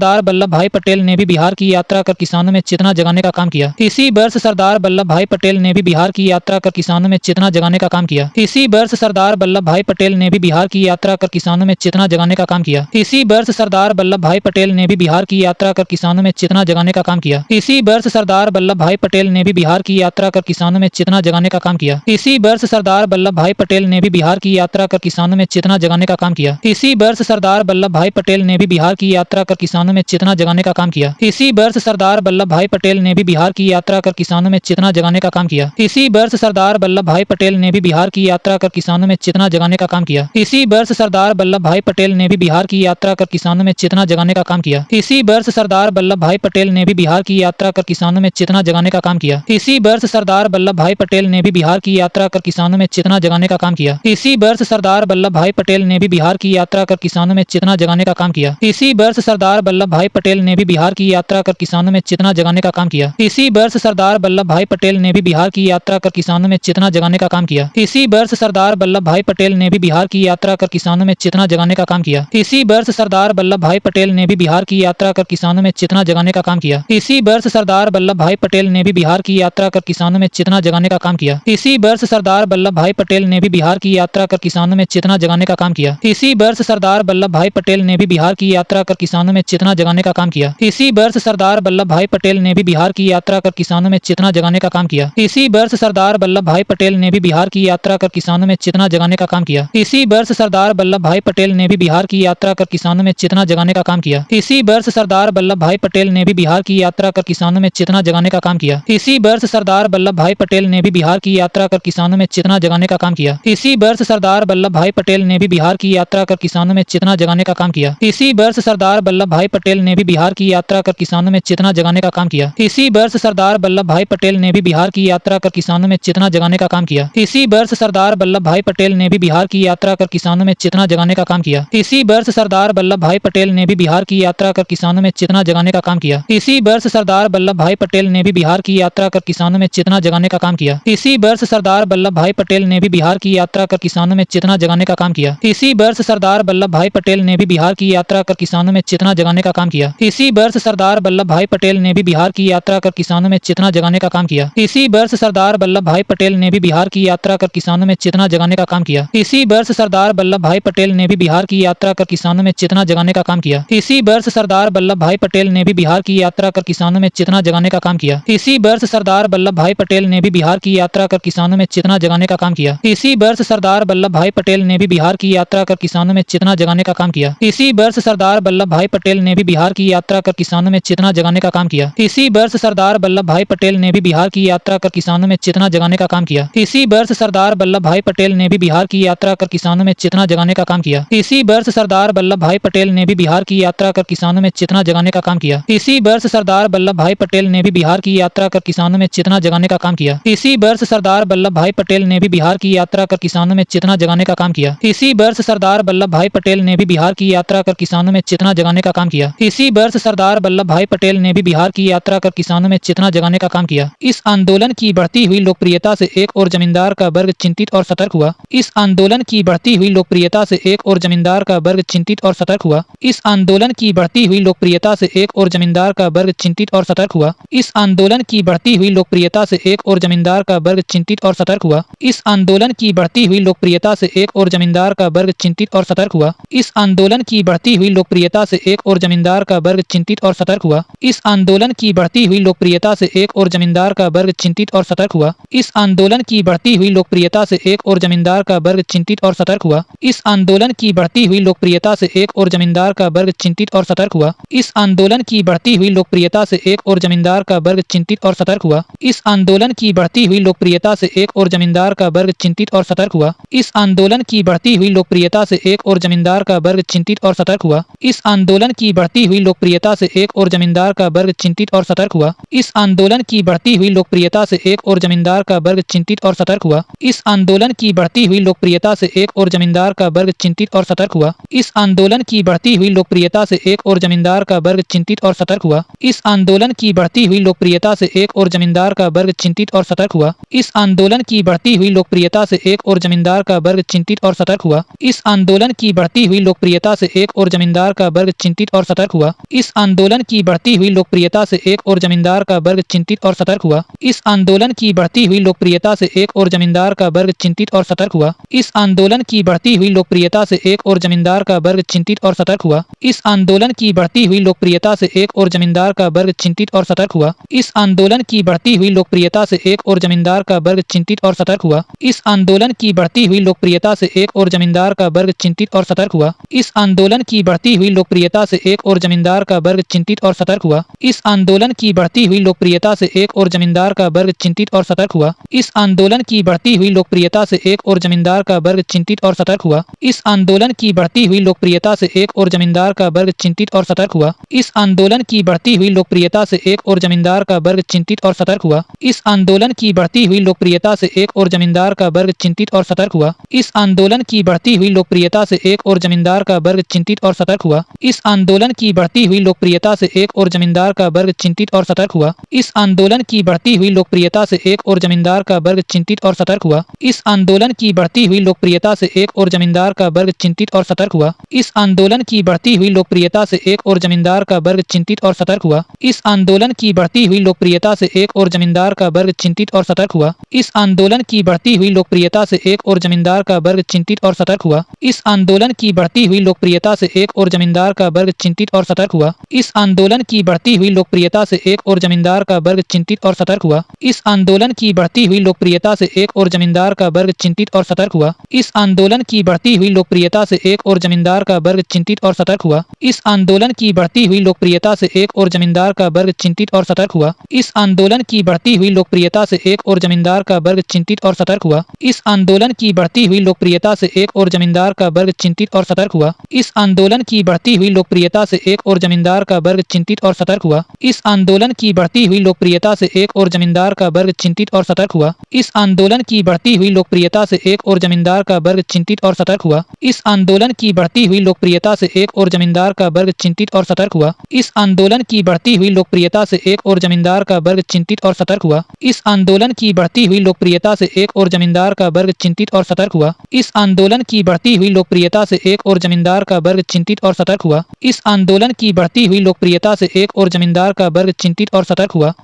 सरदार वल्लभ भाई पटेल ने भी बिहार की यात्रा कर किसानों में चेतना जगाने का काम किया। इसी वर्ष सरदार सरदार वल्लभ भाई पटेल ने भी बिहार की यात्रा कर किसानों में चेतना जगाने का काम किया। इसी वर्ष सरदार वल्लभ भाई पटेल ने भी बिहार की यात्रा कर किसानों में चेतना जगाने का काम किया। इसी वर्ष सरदार वल्लभ भाई पटेल ने भी बिहार की यात्रा कर किसानों में चेतना जगाने का काम किया। इसी वर्ष सरदार वल्लभ भाई पटेल ने भी बिहार की यात्रा कर किसानों में चेतना जगाने का काम किया। इसी वर्ष सरदार वल्लभ भाई पटेल ने भी बिहार की यात्रा कर किसानों में चेतना जगाने का काम किया। इसी वर्ष सरदार वल्लभ भाई पटेल ने भी बिहार की यात्रा कर किसानों में चेतना जगाने का काम किया। इसी वर्ष सरदार वल्लभ भाई पटेल ने भी बिहार की यात्रा कर किसानों में चेतना जगाने का काम किया। इसी वर्ष सरदार वल्लभ भाई पटेल ने भी बिहार की यात्रा कर किसानों में चेतना जगाने का काम किया। इसी वर्ष सरदार वल्लभ भाई पटेल ने भी बिहार की यात्रा कर किसानों में चेतना जगाने का काम किया। इसी वर्ष सरदार वल्लभ भाई पटेल ने भी बिहार की यात्रा कर किसानों में चेतना जगाने का काम किया। इसी वर्ष सरदार वल्लभ भाई पटेल ने भी बिहार की यात्रा कर किसानों में चेतना जगाने का काम किया। इसी वर्ष सरदार वल्लभ भाई पटेल ने भी बिहार की यात्रा कर किसानों में चेतना जगाने का काम किया। इसी वर्ष सरदार वल्लभ भाई पटेल ने भी बिहार की यात्रा कर किसानों में चेतना जगाने का काम किया। इसी वर्ष सरदार वल्लभ भाई पटेल ने भी बिहार की यात्रा कर किसानों में चेतना जगाने का काम किया। इसी वर्ष सरदार वल्लभ भाई पटेल ने भी बिहार की यात्रा कर किसानों में चेतना जगाने का काम किया। इसी वर्ष सरदार वल्लभ भाई पटेल ने भी बिहार की यात्रा कर किसानों में चेतना जगाने का काम किया। इसी वर्ष सरदार वल्लभ भाई पटेल ने भी बिहार की यात्रा कर किसानों में चेतना जगाने का काम किया। इसी वर्ष सरदार वल्लभ भाई पटेल ने भी बिहार की यात्रा कर किसानों में चेतना जगाने का काम किया। इसी वर्ष सरदार वल्लभ भाई पटेल ने भी बिहार की यात्रा कर किसानों में चेतना जगाने का काम किया। इसी वर्ष सरदार वल्लभ भाई पटेल ने भी बिहार की यात्रा कर किसानों में चेतना जगाने का काम किया। इसी वर्ष सरदार वल्लभ भाई पटेल ने भी बिहार की यात्रा कर किसानों में चेतना जगाने का काम किया। इसी वर्ष सरदार वल्लभ भाई पटेल ने भी बिहार की यात्रा कर किसानों में चेतना जगाने का काम किया। इसी वर्ष सरदार वल्लभ भाई पटेल ने भी बिहार की यात्रा कर किसानों में चेतना जगाने का काम किया। इसी वर्ष सरदार वल्लभ भाई पटेल ने भी बिहार की यात्रा कर किसानों में चेतना जगाने का काम किया। इसी वर्ष सरदार वल्लभ भाई पटेल ने भी बिहार की यात्रा कर किसानों में चेतना जगाने का काम किया। इसी वर्ष सरदार वल्लभ भाई पटेल ने भी बिहार की यात्रा कर किसानों में चेतना जगाने का काम किया। इसी वर्ष सरदार वल्लभ भाई पटेल ने भी बिहार की यात्रा कर किसानों में चेतना जगाने का काम किया। इसी वर्ष सरदार वल्लभ भाई पटेल ने भी बिहार की यात्रा कर किसानों में चेतना जगाने का काम किया। इसी वर्ष सरदार वल्लभ भाई पटेल ने भी बिहार की यात्रा कर किसानों में चेतना जगाने का काम किया। इसी वर्ष सरदार वल्लभ भाई पटेल ने भी बिहार की यात्रा कर किसानों में चेतना जगाने का काम किया। इसी वर्ष सरदार वल्लभ भाई पटेल ने भी बिहार की यात्रा कर किसानों में चेतना जगाने का काम किया। इसी वर्ष सरदार वल्लभ भाई पटेल ने भी बिहार की यात्रा कर किसानों में चेतना जगाने का काम किया। इसी वर्ष सरदार वल्लभ भाई पटेल ने भी बिहार की यात्रा कर किसानों में चेतना जगाने का काम किया। इसी वर्ष सरदार वल्लभ भाई पटेल ने भी बिहार की यात्रा कर किसानों में चेतना जगाने का काम किया। इसी वर्ष सरदार वल्लभ भाई पटेल ने भी बिहार की यात्रा कर किसानों में चेतना जगाने का काम किया। इसी वर्ष सरदार वल्लभ भाई पटेल ने भी बिहार की यात्रा कर किसानों में चेतना जगाने का काम किया। इसी वर्ष सरदार वल्लभ भाई पटेल ने भी बिहार की यात्रा कर किसानों में चेतना जगाने का काम किया। इसी वर्ष सरदार वल्लभ भाई पटेल ने भी बिहार की यात्रा कर किसानों में चेतना जगाने का काम किया। इसी वर्ष सरदार वल्लभ भाई पटेल ने भी बिहार की यात्रा कर किसानों में चेतना जगाने का काम किया। इसी वर्ष सरदार वल्लभ भाई पटेल ने भी बिहार की यात्रा कर किसानों में चेतना जगाने का काम किया। इसी वर्ष सरदार वल्लभ भाई पटेल ने भी बिहार की यात्रा कर किसानों में चेतना जगाने का काम किया। इसी वर्ष सरदार वल्लभ भाई पटेल ने भी बिहार की यात्रा कर किसानों में चेतना जगाने का काम किया। इसी वर्ष सरदार वल्लभ भाई पटेल ने भी बिहार की यात्रा कर किसानों में चेतना जगाने का काम किया। इसी वर्ष सरदार वल्लभ भाई पटेल ने भी बिहार की यात्रा कर किसानों में चेतना जगाने का काम किया। इसी वर्ष सरदार वल्लभ भाई पटेल ने भी बिहार की यात्रा कर किसानों में चेतना जगाने का काम किया। इसी वर्ष सरदार वल्लभ भाई पटेल ने भी बिहार की यात्रा कर किसानों में चेतना जगाने का काम किया। इस आंदोलन की बढ़ती हुई लोकप्रियता से एक और जमींदार का वर्ग चिंतित और सतर्क हुआ। इस आंदोलन की बढ़ती हुई लोकप्रियता से एक और जमींदार का वर्ग चिंतित और सतर्क हुआ। इस आंदोलन की बढ़ती हुई लोकप्रियता से एक और जमींदार का वर्ग चिंतित और सतर्क हुआ। इस आंदोलन की बढ़ती हुई लोकप्रियता से एक और जमींदार का वर्ग चिंतित और सतर्क हुआ। इस आंदोलन की बढ़ती हुई लोकप्रियता से एक और जमींदार का वर्ग चिंतित और सतर्क हुआ। इस आंदोलन की बढ़ती हुई लोकप्रियता से एक और जमींदार का वर्ग चिंतित और सतर्क हुआ। इस आंदोलन की बढ़ती हुई लोकप्रियता से एक और जमींदार का वर्ग चिंतित और सतर्क हुआ। इस आंदोलन की बढ़ती हुई लोकप्रियता से एक और जमींदार का वर्ग चिंतित और सतर्क हुआ। इस आंदोलन की बढ़ती हुई लोकप्रियता से एक और जमींदार का वर्ग चिंतित और सतर्क हुआ। इस आंदोलन की बढ़ती हुई लोकप्रियता से एक और जमींदार का वर्ग चिंतित और सतर्क हुआ। इस आंदोलन की बढ़ती हुई लोकप्रियता से एक और जमींदार का वर्ग चिंतित और सतर्क हुआ। इस आंदोलन की बढ़ती हुई लोकप्रियता से एक और जमींदार का वर्ग चिंतित और सतर्क हुआ। इस आंदोलन की बढ़ती हुई लोकप्रियता से एक और जमींदार का वर्ग चिंतित और सतर्क हुआ। इस आंदोलन की बढ़ती हुई लोकप्रियता से एक और जमींदार का वर्ग चिंतित और सतर्क हुआ। इस आंदोलन की बढ़ती हुई लोकप्रियता से एक और जमींदार का वर्ग चिंतित और सतर्क हुआ। इस आंदोलन की बढ़ती हुई लोकप्रियता से एक और जमींदार का वर्ग चिंतित और सतर्क हुआ। इस आंदोलन की बढ़ती हुई लोकप्रियता से एक और जमींदार का वर्ग चिंतित और सतर्क हुआ। इस आंदोलन की बढ़ती हुई लोकप्रियता से एक और जमींदार का वर्ग चिंतित और सतर्क हुआ। इस आंदोलन की बढ़ती हुई लोकप्रियता से एक और जमींदार का वर्ग चिंतित और सतर्क हुआ। इस आंदोलन की बढ़ती हुई लोकप्रियता से एक और जमींदार का वर्ग चिंतित और सतर्क सतर्क हुआ। इस आंदोलन की बढ़ती हुई लोकप्रियता से एक और जमींदार का वर्ग चिंतित और सतर्क हुआ। इस आंदोलन की बढ़ती हुई लोकप्रियता से एक और जमींदार का वर्ग चिंतित और सतर्क हुआ। इस आंदोलन की बढ़ती हुई लोकप्रियता से एक और जमींदार का वर्ग चिंतित और सतर्क हुआ। इस आंदोलन की बढ़ती हुई लोकप्रियता से एक और जमींदार का वर्ग चिंतित और सतर्क हुआ। इस आंदोलन की बढ़ती हुई लोकप्रियता से एक और जमींदार का वर्ग चिंतित और सतर्क हुआ। इस आंदोलन की बढ़ती हुई लोकप्रियता से एक और जमींदार का वर्ग चिंतित और सतर्क हुआ। इस आंदोलन की बढ़ती हुई लोकप्रियता से एक और जमींदार का वर्ग चिंतित और सतर्क हुआ। इस आंदोलन की बढ़ती हुई लोकप्रियता से एक और जमींदार का वर्ग चिंतित और सतर्क हुआ। इस आंदोलन की बढ़ती हुई लोकप्रियता से एक और जमींदार का वर्ग चिंतित और सतर्क हुआ। इस आंदोलन की बढ़ती हुई लोकप्रियता से एक और जमींदार का वर्ग चिंतित और सतर्क हुआ। इस आंदोलन की बढ़ती हुई लोकप्रियता से एक और जमींदार का वर्ग चिंतित और सतर्क हुआ। इस आंदोलन की बढ़ती हुई लोकप्रियता से एक और जमींदार का वर्ग चिंतित और सतर्क हुआ। इस आंदोलन की बढ़ती हुई लोकप्रियता से एक और जमींदार का वर्ग चिंतित और सतर्क हुआ। इस आंदोलन की बढ़ती हुई लोकप्रियता से एक और जमींदार का वर्ग चिंतित और सतर्क हुआ। इस आंदोलन की बढ़ती हुई लोकप्रियता से एक और जमींदार का वर्ग चिंतित और सतर्क हुआ। इस आंदोलन की बढ़ती हुई लोकप्रियता से एक और जमींदार का वर्ग चिंतित और सतर्क हुआ। इस आंदोलन की बढ़ती हुई लोकप्रियता से एक और जमींदार का वर्ग चिंतित और सतर्क हुआ। इस आंदोलन की बढ़ती हुई लोकप्रियता से एक और जमींदार का वर्ग चिंतित और सतर्क हुआ। इस आंदोलन की बढ़ती हुई लोकप्रियता से एक और जमींदार का वर्ग चिंतित और सतर्क हुआ। इस आंदोलन की बढ़ती हुई लोकप्रियता से एक और जमींदार का वर्ग चिंतित और सतर्क हुआ। इस आंदोलन की बढ़ती हुई लोकप्रियता से एक और जमींदार का वर्ग चिंतित और सतर्क हुआ। इस आंदोलन की बढ़ती हुई लोकप्रियता से एक और जमींदार का वर्ग चिंतित और सतर्क हुआ। इस आंदोलन की बढ़ती हुई लोकप्रियता से एक और जमींदार का वर्ग चिंतित और सतर्क हुआ। इस आंदोलन की बढ़ती हुई लोकप्रियता से एक और जमींदार का वर्ग चिंतित और सतर्क हुआ। इस आंदोलन की बढ़ती हुई लोकप्रियता से एक और जमींदार का वर्ग चिंतित और सतर्क हुआ। इस आंदोलन की बढ़ती हुई लोकप्रियता से एक और जमींदार का वर्ग चिंतित और सतर्क हुआ। इस आंदोलन की बढ़ती हुई लोकप्रियता से एक और जमींदार का वर्ग चिंतित और सतर्क हुआ। इस आंदोलन की बढ़ती हुई लोकप्रियता से एक और जमींदार का वर्ग चिंतित और सतर्क हुआ। इस आंदोलन की बढ़ती हुई लोकप्रियता से एक और जमींदार का वर्ग चिंतित और सतर्क हुआ। इस आंदोलन की बढ़ती हुई लोकप्रियता से एक और जमींदार का वर्ग चिंतित और सतर्क हुआ। इस आंदोलन की बढ़ती हुई लोकप्रियता से एक और जमींदार का वर्ग चिंतित और सतर्क हुआ। इस आंदोलन की बढ़ती हुई लोकप्रियता से एक और जमींदार का वर्ग चिंतित और सतर्क हुआ। इस आंदोलन की बढ़ती हुई लोकप्रियता से एक और जमींदार का वर्ग चिंतित और सतर्क हुआ। इस आंदोलन की बढ़ती हुई लोकप्रियता से एक और जमींदार का वर्ग चिंतित और सतर्क हुआ।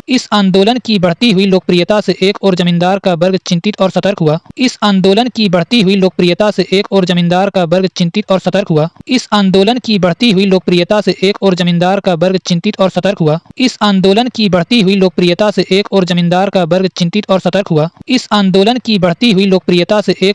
इस आंदोलन की बढ़ती हुई लोकप्रियता से एक और जमींदार का वर्ग चिंतित और सतर्क हुआ। इस आंदोलन की बढ़ती हुई लोकप्रियता से एक और जमींदार का वर्ग चिंतित और सतर्क हुआ। इस आंदोलन की बढ़ती हुई लोकप्रियता से एक और जमींदार का वर्ग चिंतित और सतर्क हुआ। इस आंदोलन की बढ़ती हुई लोकप्रियता से एक और जमींदार का वर्ग चिंतित और सतर्क हुआ। इस आंदोलन की बढ़ती हुई लोकप्रियता से एक और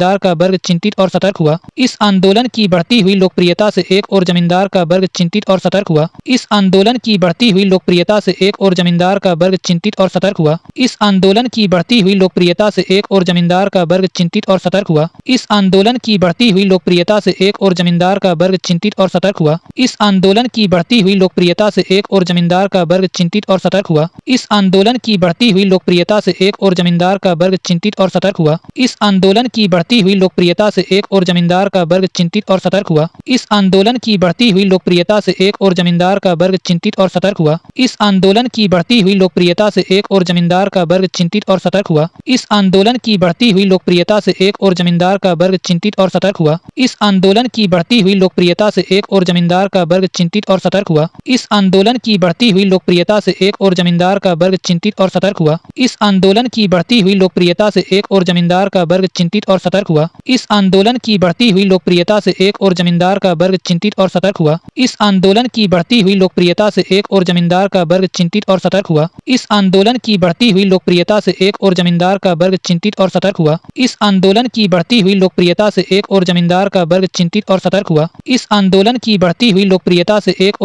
जमींदार का वर्ग चिंतित और सतर्क हुआ। इस आंदोलन की बढ़ती हुई लोकप्रियता से एक और जमींदार का वर्ग चिंतित और सतर्क हुआ। इस आंदोलन की बढ़ती हुई लोकप्रियता से एक और जमींदार का वर्ग चिंतित और सतर्क हुआ। इस आंदोलन की बढ़ती हुई लोकप्रियता से एक और जमींदार का वर्ग चिंतित और सतर्क हुआ। इस आंदोलन की बढ़ती हुई लोकप्रियता से एक और जमींदार का वर्ग चिंतित और सतर्क हुआ। इस आंदोलन की बढ़ती हुई लोकप्रियता से एक और जमींदार का वर्ग चिंतित और सतर्क हुआ। इस आंदोलन की बढ़ती हुई लोकप्रियता से एक और जमींदार का वर्ग चिंतित और सतर्क हुआ। इस आंदोलन की बढ़ती हुई लोकप्रियता से एक और जमींदार का वर्ग चिंतित और सतर्क हुआ। इस आंदोलन की बढ़ती हुई लोकप्रियता से एक और जमींदार का वर्ग चिंतित और सतर्क हुआ। इस आंदोलन की बढ़ती हुई लोकप्रियता से एक और जमींदार का वर्ग चिंतित और सतर्क हुआ। इस आंदोलन की बढ़ती हुई लोकप्रियता से एक और जमींदार का वर्ग चिंतित और सतर्क हुआ। इस आंदोलन की बढ़ती हुई लोकप्रियता से एक और जमींदार का वर्ग चिंतित और सतर्क हुआ। इस आंदोलन की बढ़ती हुई लोकप्रियता से एक और जमींदार का वर्ग चिंतित और सतर्क हुआ। इस आंदोलन की बढ़ती हुई लोकप्रियता से एक और जमींदार का वर्ग चिंतित और सतर्क हुआ। इस आंदोलन की बढ़ती हुई लोकप्रियता से एक और जमींदार का वर्ग चिंतित और सतर्क हुआ। इस आंदोलन की बढ़ती हुई लोकप्रियता से एक और जमींदार का वर्ग चिंतित और सतर्क हुआ। इस आंदोलन की बढ़ती हुई लोकप्रियता से एक और जमींदार का वर्ग चिंतित और सतर्क हुआ। इस आंदोलन की बढ़ती हुई लोकप्रियता से एक और जमींदार का वर्ग चिंतित और सतर्क हुआ। इस आंदोलन की बढ़ती हुई लोकप्रियता से एक और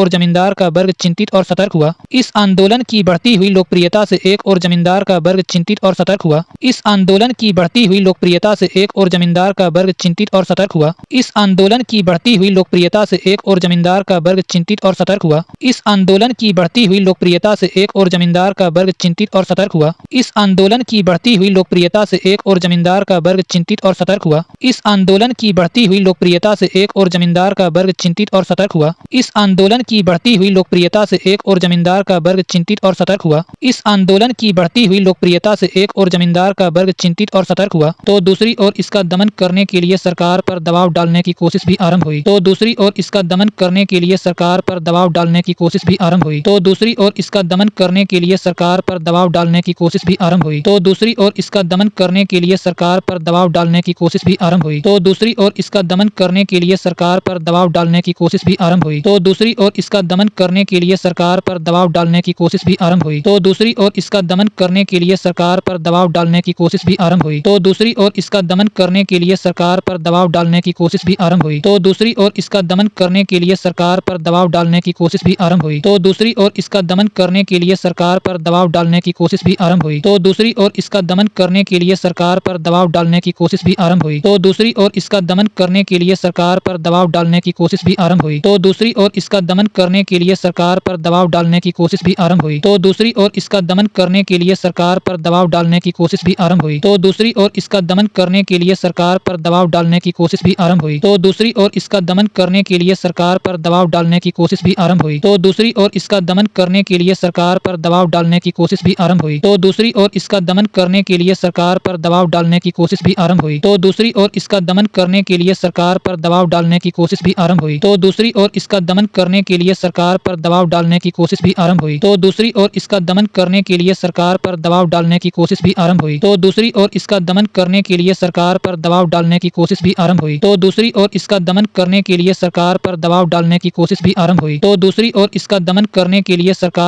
जमींदार का वर्ग चिंतित और सतर्क हुआ। इस आंदोलन की बढ़ती हुई लोकप्रियता से एक और जमींदार का वर्ग चिंतित और सतर्क हुआ। इस आंदोलन की बढ़ती हुई लोकप्रियता से एक और जमींदार का वर्ग चिंतित और सतर्क हुआ। इस आंदोलन की बढ़ती हुई लोकप्रियता से एक और जमींदार का वर्ग चिंतित और सतर्क हुआ। इस आंदोलन की बढ़ती हुई लोकप्रियता से एक और जमींदार का वर्ग चिंतित और सतर्क हुआ। इस आंदोलन की बढ़ती हुई लोकप्रियता से एक और जमींदार का वर्ग चिंतित और सतर्क हुआ। इस आंदोलन की बढ़ती हुई लोकप्रियता से एक और जमींदार का वर्ग चिंतित और सतर्क हुआ। इस आंदोलन की बढ़ती हुई लोकप्रियता से एक और जमींदार का वर्ग चिंतित और सतर्क हुआ। तो दूसरी ओर इसका दमन करने के लिए सरकार पर दबाव डालने की कोशिश भी आरंभ हुई। तो दूसरी ओर इसका दमन करने के लिए सरकार पर दबाव डालने की कोशिश भी आरंभ हुई। तो दूसरी ओर इसका दमन करने के लिए सरकार पर दबाव डालने की कोशिश भी आरंभ हुई, तो दूसरी ओर इसका दमन करने के लिए सरकार पर दबाव डालने की कोशिश भी आरंभ हुई, तो दूसरी ओर इसका दमन करने के लिए सरकार पर दबाव डालने की कोशिश भी आरंभ हुई, तो दूसरी ओर इसका दमन करने के लिए सरकार पर दबाव डालने की कोशिश भी आरंभ हुई, तो दूसरी ओर इसका दमन करने के लिए सरकार पर दबाव डालने की कोशिश भी आरंभ हुई, तो दूसरी ओर इसका दमन करने के लिए सरकार पर दबाव डालने की कोशिश भी आरंभ हुई, तो दूसरी ओर इसका दमन करने के लिए सरकार पर दबाव डालने की कोशिश भी आरंभ हुई, तो दूसरी ओर इसका दमन करने के लिए सरकार पर दबाव डालने की कोशिश भी आरंभ हुई, तो दूसरी ओर इसका दमन करने के लिए सरकार पर दबाव डालने की कोशिश भी आरंभ हुई, तो दूसरी ओर इसका दमन करने के लिए सरकार पर दबाव डालने की कोशिश भी आरंभ हुई, तो दूसरी ओर इसका दमन करने के लिए सरकार पर दबाव डालने की कोशिश भी आरंभ हुई, तो दूसरी ओर इसका दमन करने के लिए सरकार पर दबाव डालने की कोशिश भी आरंभ हुई, तो दूसरी ओर इसका दमन करने के लिए सरकार पर दबाव डालने की कोशिश भी आरंभ हुई, तो दूसरी ओर इसका दमन करने के लिए सरकार पर दबाव डालने की कोशिश भी आरंभ हुई, तो दूसरी ओर इसका दमन करने के लिए सरकार पर दबाव डालने की कोशिश भी आरंभ हुई, तो दूसरी ओर इसका दमन करने के लिए सरकार पर दबाव डालने की कोशिश भी आरंभ हुई, तो दूसरी ओर इसका दमन करने के लिए सरकार पर दबाव डालने की कोशिश भी आरंभ हुई, तो दूसरी ओर इसका दमन करने के लिए सरकार पर दबाव डालने की कोशिश भी आरंभ हुई, तो दूसरी ओर इसका दमन करने के लिए सरकार पर दबाव डालने की कोशिश भी आरंभ हुई, तो दूसरी ओर इसका दमन करने के लिए सरकार पर दबाव डालने की कोशिश भी आरंभ हुई, तो दूसरी ओर इसका दमन करने के लिए सरकार पर दबाव डालने की कोशिश भी आरंभ हुई, तो दूसरी ओर इसका दमन करने के लिए सरकार पर दबाव डालने की कोशिश भी आरंभ हुई, तो दूसरी ओर इसका दमन करने के लिए सरकार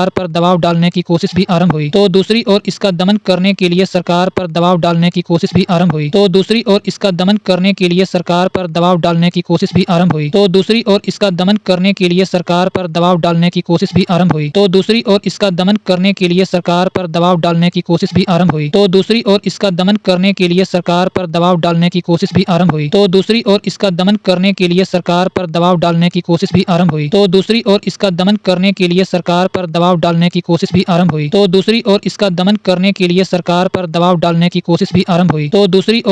पर दबाव डालने की कोशिश भी आरंभ हुई, तो दूसरी ओर इसका दमन करने के लिए सरकार पर दबाव डालने की कोशिश भी आरंभ हुई, तो दूसरी ओर इसका दमन करने के लिए सरकार पर दबाव डालने की कोशिश भी आरंभ हुई, तो दूसरी ओर इसका दमन करने के लिए सरकार पर दबाव डालने की कोशिश भी आरंभ हुई, तो दूसरी ओर इसका दमन करने के लिए सरकार पर दबाव डालने की कोशिश भी आरंभ हुई, तो दूसरी ओर इसका दमन करने के लिए सरकार पर दबाव डालने की कोशिश भी आरंभ हुई, तो दूसरी ओर इसका दमन करने के लिए सरकार पर दबाव डालने की कोशिश भी आरंभ हुई, तो दूसरी ओर इसका दमन करने के लिए सरकार पर दबाव डालने की कोशिश भी आरंभ हुई, तो दूसरी ओर इसका दमन करने के लिए सरकार पर दबाव डालने की कोशिश भी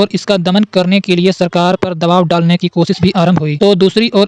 आरंभ हुई, तो दूसरी ओर इसका दमन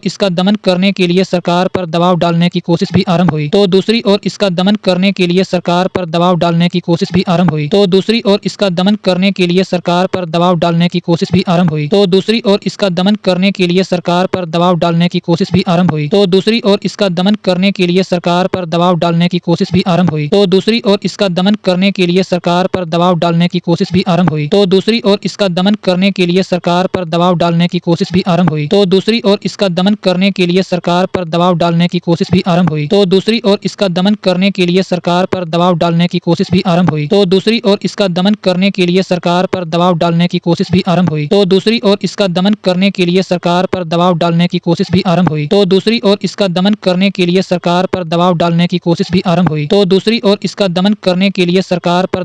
करने के लिए सरकार पर दबाव डालने की कोशिश भी आरंभ हुई, तो दूसरी ओर इसका दमन करने के लिए सरकार पर दबाव डालने की कोशिश भी आरंभ हुई, तो दूसरी ओर इसका दमन करने के लिए सरकार पर दबाव डालने की कोशिश भी आरंभ हुई, तो दूसरी ओर इसका दमन करने के लिए सरकार पर दबाव डालने की कोशिश भी आरंभ हुई, तो दूसरी ओर इसका दमन करने के लिए सरकार पर दबाव डालने की कोशिश भी आरंभ हुई, तो दूसरी ओर इसका दमन करने के लिए सरकार पर दबाव डालने की कोशिश भी आरंभ हुई, तो दूसरी ओर इसका दमन करने के लिए सरकार पर दबाव डालने की कोशिश भी आरंभ हुई, तो दूसरी ओर इसका दमन करने के लिए सरकार पर दबाव डालने की कोशिश भी आरंभ हुई, तो दूसरी ओर इसका दमन करने के लिए सरकार पर दबाव डालने की कोशिश भी आरंभ हुई, तो दूसरी ओर इसका दमन करने के लिए सरकार पर दबाव डालने की कोशिश भी आरंभ हुई, तो दूसरी ओर इसका दमन करने के लिए सरकार पर दबाव डालने की कोशिश भी आरंभ हुई, तो दूसरी ओर इसका दमन करने के लिए सरकार पर दबाव डालने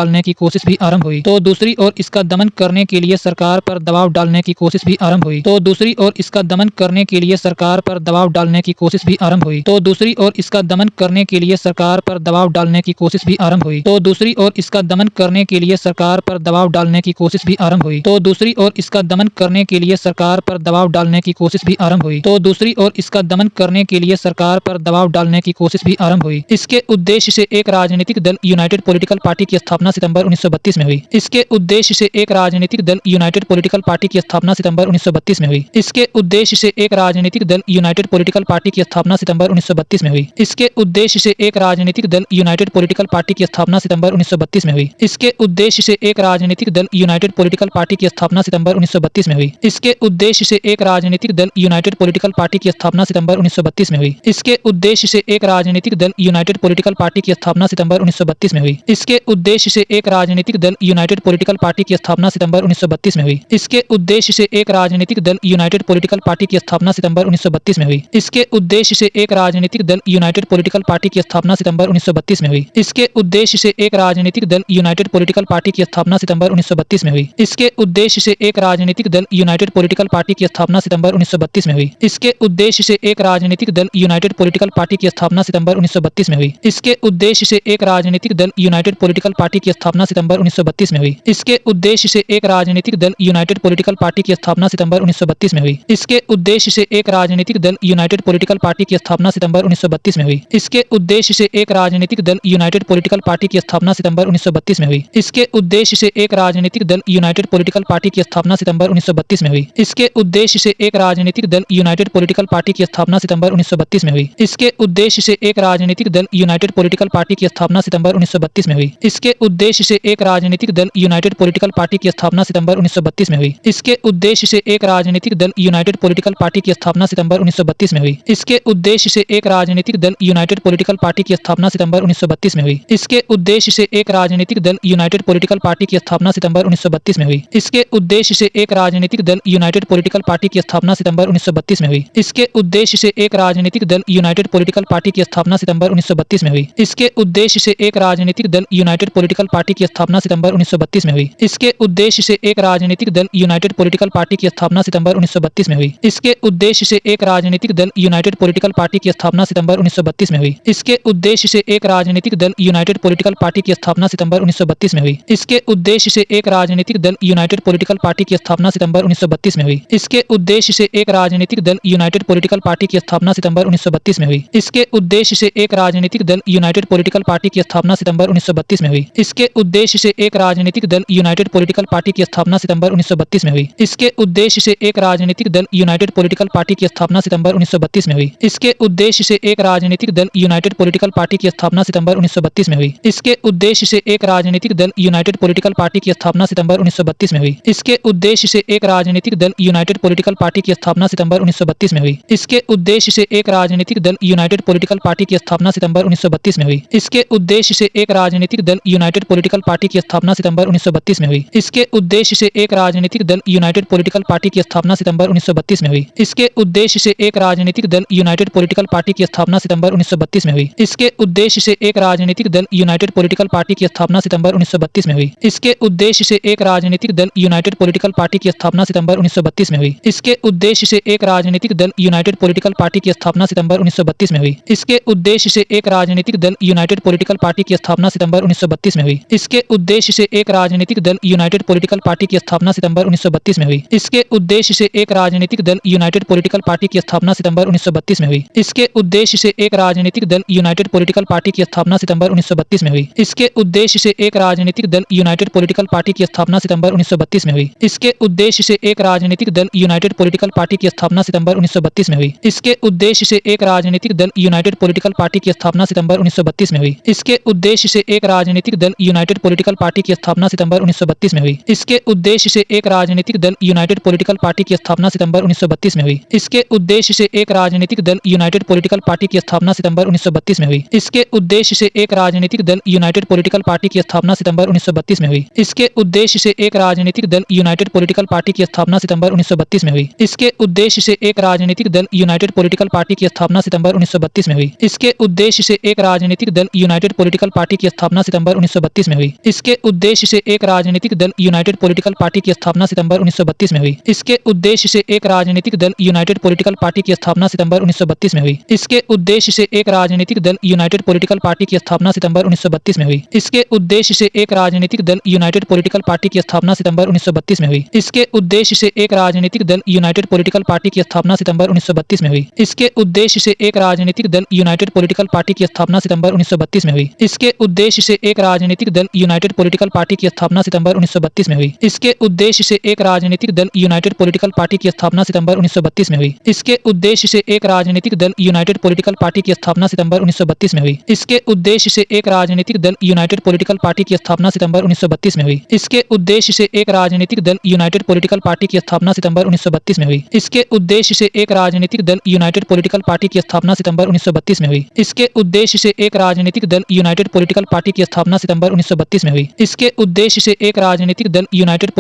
की कोशिश भी आरंभ हुई, तो दूसरी ओर इसका दमन करने के लिए सरकार पर दबाव डालने की कोशिश भी आरंभ हुई, तो दूसरी ओर इसका दमन करने के लिए सरकार पर दबाव डालने की कोशिश भी आरंभ हुई, तो दूसरी ओर इसका दमन करने के लिए सरकार पर दबाव डालने की कोशिश भी आरंभ हुई, तो दूसरी ओर इसका दमन करने के लिए सरकार पर दबाव डालने की कोशिश भी आरंभ हुई, तो दूसरी ओर इसका दमन करने के लिए सरकार पर दबाव डालने की कोशिश भी आरंभ हुई, तो दूसरी ओर इसका दमन करने के लिए सरकार पर दबाव डालने की कोशिश भी आरंभ हुई, तो दूसरी ओर इसका दमन करने के लिए सरकार पर दबाव डालने की कोशिश भी आरंभ हुई। इसके उद्देश्य से एक राजनीतिक दल यूनाइटेड पॉलिटिकल पार्टी की स्थापना सितंबर 1932 में हुई। इसके उद्देश्य से एक राजनीतिक दल यूनाइटेड पॉलिटिकल पार्टी की स्थापना सितंबर 1932 में हुई। इसके उद्देश्य से एक राजनीतिक दल यूनाइटेड पॉलिटिकल पार्टी की स्थापना सितंबर 1932 में हुई। इसके उद्देश्य से एक राजनीतिक दल यूनाइटेड पॉलिटिकल पार्टी की स्थापना सितंबर 1932 में हुई। इसके उद्देश्य से एक राजनीतिक दल यूनाइटेड पॉलिटिकल पार्टी की स्थापना सितंबर 1932 में हुई। इसके उद्देश्य से एक राजनीतिक दल यूनाइटेड पॉलिटिकल पार्टी की स्थापना सितंबर 1932 में हुई। इसके उद्देश्य से एक राजनीतिक दल यूनाइटेड पॉलिटिकल पार्टी की स्थापना सितंबर 1932 में हुई। इसके उद्देश्य से एक राजनीतिक दल यूनाइटेड पॉलिटिकल पार्टी की स्थापना सितंबर 1932 में हुई। इसके उद्देश्य से एक राजनीतिक दल यूनाइटेड पॉलिटिकल पार्टी की स्थापना सितंबर 1932 में हुई। इसके उद्देश्य से एक राजनीतिक दल यूनाइटेड पॉलिटिकल पार्टी की स्थापना सितंबर 1932 में हुई। इसके उद्देश्य से एक राजनीतिक दल यूनाइटेड पॉलिटिकल पार्टी की स्थापना सितंबर 1932 में हुई। इसके उद्देश्य से एक राजनीतिक दल यूनाइटेड पॉलिटिकल पार्टी की स्थापना सितंबर 1932 में हुई। इसके उद्देश्य से एक राजनीतिक दल यूनाइटेड पॉलिटिकल पार्टी की स्थापना सितंबर 1932 में हुई। इसके उद्देश्य से एक राजनीतिक दल यूनाइटेड पॉलिटिकल पार्टी की स्थापना सितंबर 1932 में हुई। इसके उद्देश्य से एक राजनीतिक दल यूनाइटेड पॉलिटिकल पार्टी की स्थापना सितंबर 1932 में हुई। इसके उद्देश्य से एक राजनीतिक दल यूनाइटेड पॉलिटिकल पार्टी की स्थापना सितंबर 1932 में हुई। इसके उद्देश्य से एक राजनीतिक दल यूनाइटेड पॉलिटिकल पार्टी की स्थापना सितंबर 1932 में हुई। इसके उद्देश्य से एक राजनीतिक दल यूनाइटेड पॉलिटिकल पार्टी की स्थापना सितंबर 1932 में हुई। इसके उद्देश्य से एक राजनीतिक दल यूनाइटेड पॉलिटिकल पार्टी की स्थापना सितंबर 1932 में हुई। इसके उद्देश्य से एक राजनीतिक दल यूनाइटेड पॉलिटिकल पार्टी की स्थापना सितंबर 1932 में हुई। इसके उद्देश्य से एक राजनीतिक दल यूनाइटेड पॉलिटिकल पार्टी की स्थापना सितंबर 1932 में हुई। इसके उद्देश्य से एक राजनीतिक दल यूनाइटेड पॉलिटिकल पार्टी की स्थापना सितंबर 1932 में हुई। इसके उद्देश्य से एक राजनीतिक दल यूनाइटेड पॉलिटिकल पार्टी की स्थापना सितंबर 1932 में हुई। इसके उद्देश्य से एक राजनीतिक दल यूनाइटेड पॉलिटिकल पार्टी की स्थापना सितंबर 1932 में हुई। इसके उद्देश्य से एक राजनीतिक दल यूनाइटेड पॉलिटिकल पार्टी की स्थापना सितंबर 1932 में हुई। इसके उद्देश्य से एक राजनीतिक दल यूनाइटेड पॉलिटिकल पार्टी की स्थापना सितंबर 1932 में हुई। इसके उद्देश्य से एक राजनीतिक दल यूनाइटेड पॉलिटिकल पार्टी की स्थापना सितंबर 1932 में हुई। इसके उद्देश्य से एक राजनीतिक दल यूनाइटेड पॉलिटिकल पार्टी की स्थापना सितंबर 1932 में हुई। इसके उद्देश्य से एक राजनीतिक दल यूनाइटेड पॉलिटिकल पार्टी की स्थापना सितंबर 1932 में हुई। इसके उद्देश्य से एक राजनीतिक दल यूनाइटेड पॉलिटिकल पार्टी की स्थापना सितंबर 1932 में हुई। इसके उद्देश्य से एक राजनीतिक दल यूनाइटेड पॉलिटिकल पार्टी की स्थापना सितंबर 1932 में हुई। इसके उद्देश्य से एक राजनीतिक दल यूनाइटेड पॉलिटिकल पार्टी की स्थापना सितंबर 1932 में हुई। इसके उद्देश्य से एक राजनीतिक दल यूनाइटेड पॉलिटिकल पार्टी की स्थापना सितंबर 1932 में हुई। इसके उद्देश्य से एक राजनीतिक दल यूनाइटेड पॉलिटिकल पार्टी की स्थापना सितंबर 1932 में हुई। इसके उद्देश्य से एक राजनीतिक दल यूनाइटेड पॉलिटिकल पार्टी की स्थापना सितंबर 1932 में हुई। इसके उद्देश्य से एक राजनीतिक दल यूनाइटेड पॉलिटिकल पार्टी की स्थापना सितंबर 1932 में हुई। इसके उद्देश्य से एक राजनीतिक दल यूनाइटेड पॉलिटिकल पार्टी की स्थापना सितंबर 1932 में हुई। इसके उद्देश्य से एक राजनीतिक दल यूनाइटेड पॉलिटिकल पार्टी की स्थापना सितंबर 1932 में हुई। इसके उद्देश्य से एक राजनीतिक दल यूनाइटेड पॉलिटिकल पार्टी की स्थापना सितंबर 1932 में हुई। इसके उद्देश्य से एक राजनीतिक दल यूनाइटेड पॉलिटिकल पार्टी की स्थापना सितंबर 1932 में हुई। इसके उद्देश्य से एक राजनीतिक दल यूनाइटेड पॉलिटिकल पार्टी की स्थापना सितंबर 1932 में हुई। इसके उद्देश्य से एक राजनीतिक दल यूनाइटेड पॉलिटिकल पार्टी की स्थापना सितंबर 1932 में हुई। इसके उद्देश्य से एक राजनीतिक दल यूनाइटेड पॉलिटिकल पार्टी की स्थापना सितंबर 1932 में हुई। इसके उद्देश्य से एक राजनीतिक दल यूनाइटेड पॉलिटिकल पार्टी की स्थापना सितंबर 1932 में हुई। इसके उद्देश्य से एक राजनीतिक दल यूनाइटेड पॉलिटिकल पार्टी की स्थापना सितंबर 1932 में हुई। इसके उद्देश्य से एक राजनीतिक दल यूनाइटेड पॉलिटिकल पार्टी की स्थापना सितंबर 1932 में हुई। इसके उद्देश्य से एक राजनीतिक दल यूनाइटेड पॉलिटिकल पार्टी की स्थापना सितंबर 1932 में हुई। इसके उद्देश्य से एक राजनीतिक दल यूनाइटेड पॉलिटिकल पार्टी की स्थापना सितंबर 1932 में हुई। इसके उद्देश्य से एक राजनीतिक दल यूनाइटेड पॉलिटिकल पार्टी की स्थापना सितंबर 1932 में हुई। इसके उद्देश्य से एक राजनीतिक दल यूनाइटेड पॉलिटिकल पार्टी की स्थापना सितंबर 1932 में हुई। इसके उद्देश्य से एक राजनीतिक दल यूनाइटेड पॉलिटिकल पार्टी की स्थापना सितंबर 1932 में हुई। इसके उद्देश्य से एक राजनीतिक दल यूनाइटेड पॉलिटिकल पार्टी की स्थापना सितंबर 1932 में हुई। इसके उद्देश्य से एक राजनीतिक दल यूनाइटेड पॉलिटिकल पार्टी की स्थापना सितंबर 1932 में हुई। इसके उद्देश्य से एक राजनीतिक दल यूनाइटेड पॉलिटिकल पार्टी की स्थापना सितंबर 1932 में हुई। इसके उद्देश्य से एक राजनीतिक दल यूनाइटेड पॉलिटिकल पार्टी की स्थापना सितंबर 1932 में हुई। इसके उद्देश्य से एक राजनीतिक दल यूनाइटेड पॉलिटिकल पार्टी की स्थापना सितंबर 1932 में हुई। इसके उद्देश्य से एक राजनीतिक दल यूनाइटेड पॉलिटिकल पार्टी की स्थापना सितंबर 1932 में हुई। इसके उद्देश्य से एक राजनीतिक दल यूनाइटेड पॉलिटिकल पार्टी की स्थापना सितंबर 1932 में हुई। इसके उद्देश्य से एक राजनीतिक दल यूनाइटेड पॉलिटिकल पार्टी की स्थापना सितंबर 1932 में हुई। इसके उद्देश्य से एक राजनीतिक दल यूनाइटेड पॉलिटिकल पार्टी की स्थापना सितंबर 1932 में हुई। इसके उद्देश्य से एक राजनीतिक दल यूनाइटेड पॉलिटिकल पार्टी की स्थापना सितंबर 1932 में हुई। इसके उद्देश्य से एक राजनीतिक दल यूनाइटेड पॉलिटिकल पार्टी की स्थापना सितंबर 1932 में हुई। इसके उद्देश्य से एक राजनीतिक दल यूनाइटेड पॉलिटिकल पार्टी की स्थापना सितंबर 1932 में हुई। इसके उद्देश्य से एक राजनीतिक दल यूनाइटेड पॉलिटिकल पार्टी की स्थापना सितंबर 1932 में हुई। इसके उद्देश्य से एक राजनीतिक दल यूनाइटेड पॉलिटिकल पार्टी की स्थापना सितंबर 1932 में हुई। इसके उद्देश्य से एक राजनीतिक दल यूनाइटेड पॉलिटिकल पार्टी की स्थापना सितंबर 1932 में हुई। इसके उद्देश्य से एक राजनीतिक दल यूनाइटेड पॉलिटिकल पार्टी की स्थापना सितंबर 1932 में हुई। इसके उद्देश्य से एक राजनीतिक दल यूनाइटेड पॉलिटिकल पार्टी की स्थापना सितंबर 1932 में हुई। इसके उद्देश्य से एक राजनीतिक दल यूनाइटेड पॉलिटिकल पार्टी की स्थापना सितंबर 1932 में हुई। इसके उद्देश्य से एक राजनीतिक दल यूनाइटेड पॉलिटिकल पार्टी की स्थापना सितंबर 1932 में हुई। इसके उद्देश्य से एक राजनीतिक दल यूनाइटेड पॉलिटिकल पार्टी की स्थापना सितंबर 1932 में हुई। इसके उद्देश्य से एक राजनीतिक दल यूनाइटेड पॉलिटिकल पार्टी की स्थापना सितंबर 1932 में हुई। इसके उद्देश्य से एक राजनीतिक दल यूनाइटेड पॉलिटिकल पार्टी की स्थापना सितंबर 1932 में हुई। इसके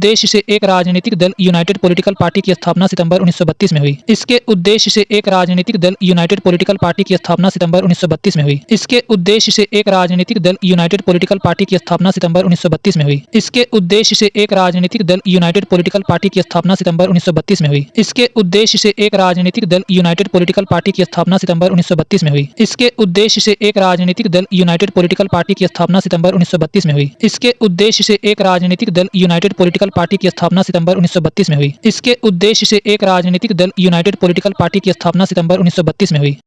उद्देश्य से एक राजनीतिक दल यूनाइटेड पॉलिटिकल पार्टी की स्थापना सितंबर 1932 में हुई। इसके उद्देश्य से एक राजनीतिक दल यूनाइटेड पॉलिटिकल पार्टी की स्थापना सितंबर 1932 में हुई। इसके उद्देश्य से एक राजनीतिक दल यूनाइटेड पॉलिटिकल पार्टी की स्थापना सितंबर 1932 में हुई। इसके उद्देश्य से एक राजनीतिक दल यूनाइटेड पॉलिटिकल पार्टी की स्थापना सितंबर 1932 में हुई। इसके उद्देश्य से एक राजनीतिक दल यूनाइटेड पॉलिटिकल पार्टी की स्थापना सितंबर 1932 में हुई। इसके उद्देश्य से एक राजनीतिक दल यूनाइटेड पॉलिटिकल पार्टी की स्थापना सितंबर 1932 में हुई। इसके उद्देश्य से एक राजनीतिक दल यूनाइटेड पॉलिटिकल पार्टी की स्थापना सितंबर 1932 में हुई। इसके उद्देश्य से एक राजनीतिक दल यूनाइटेड पॉलिटिकल पार्टी की स्थापना सितंबर 1932 में हुई।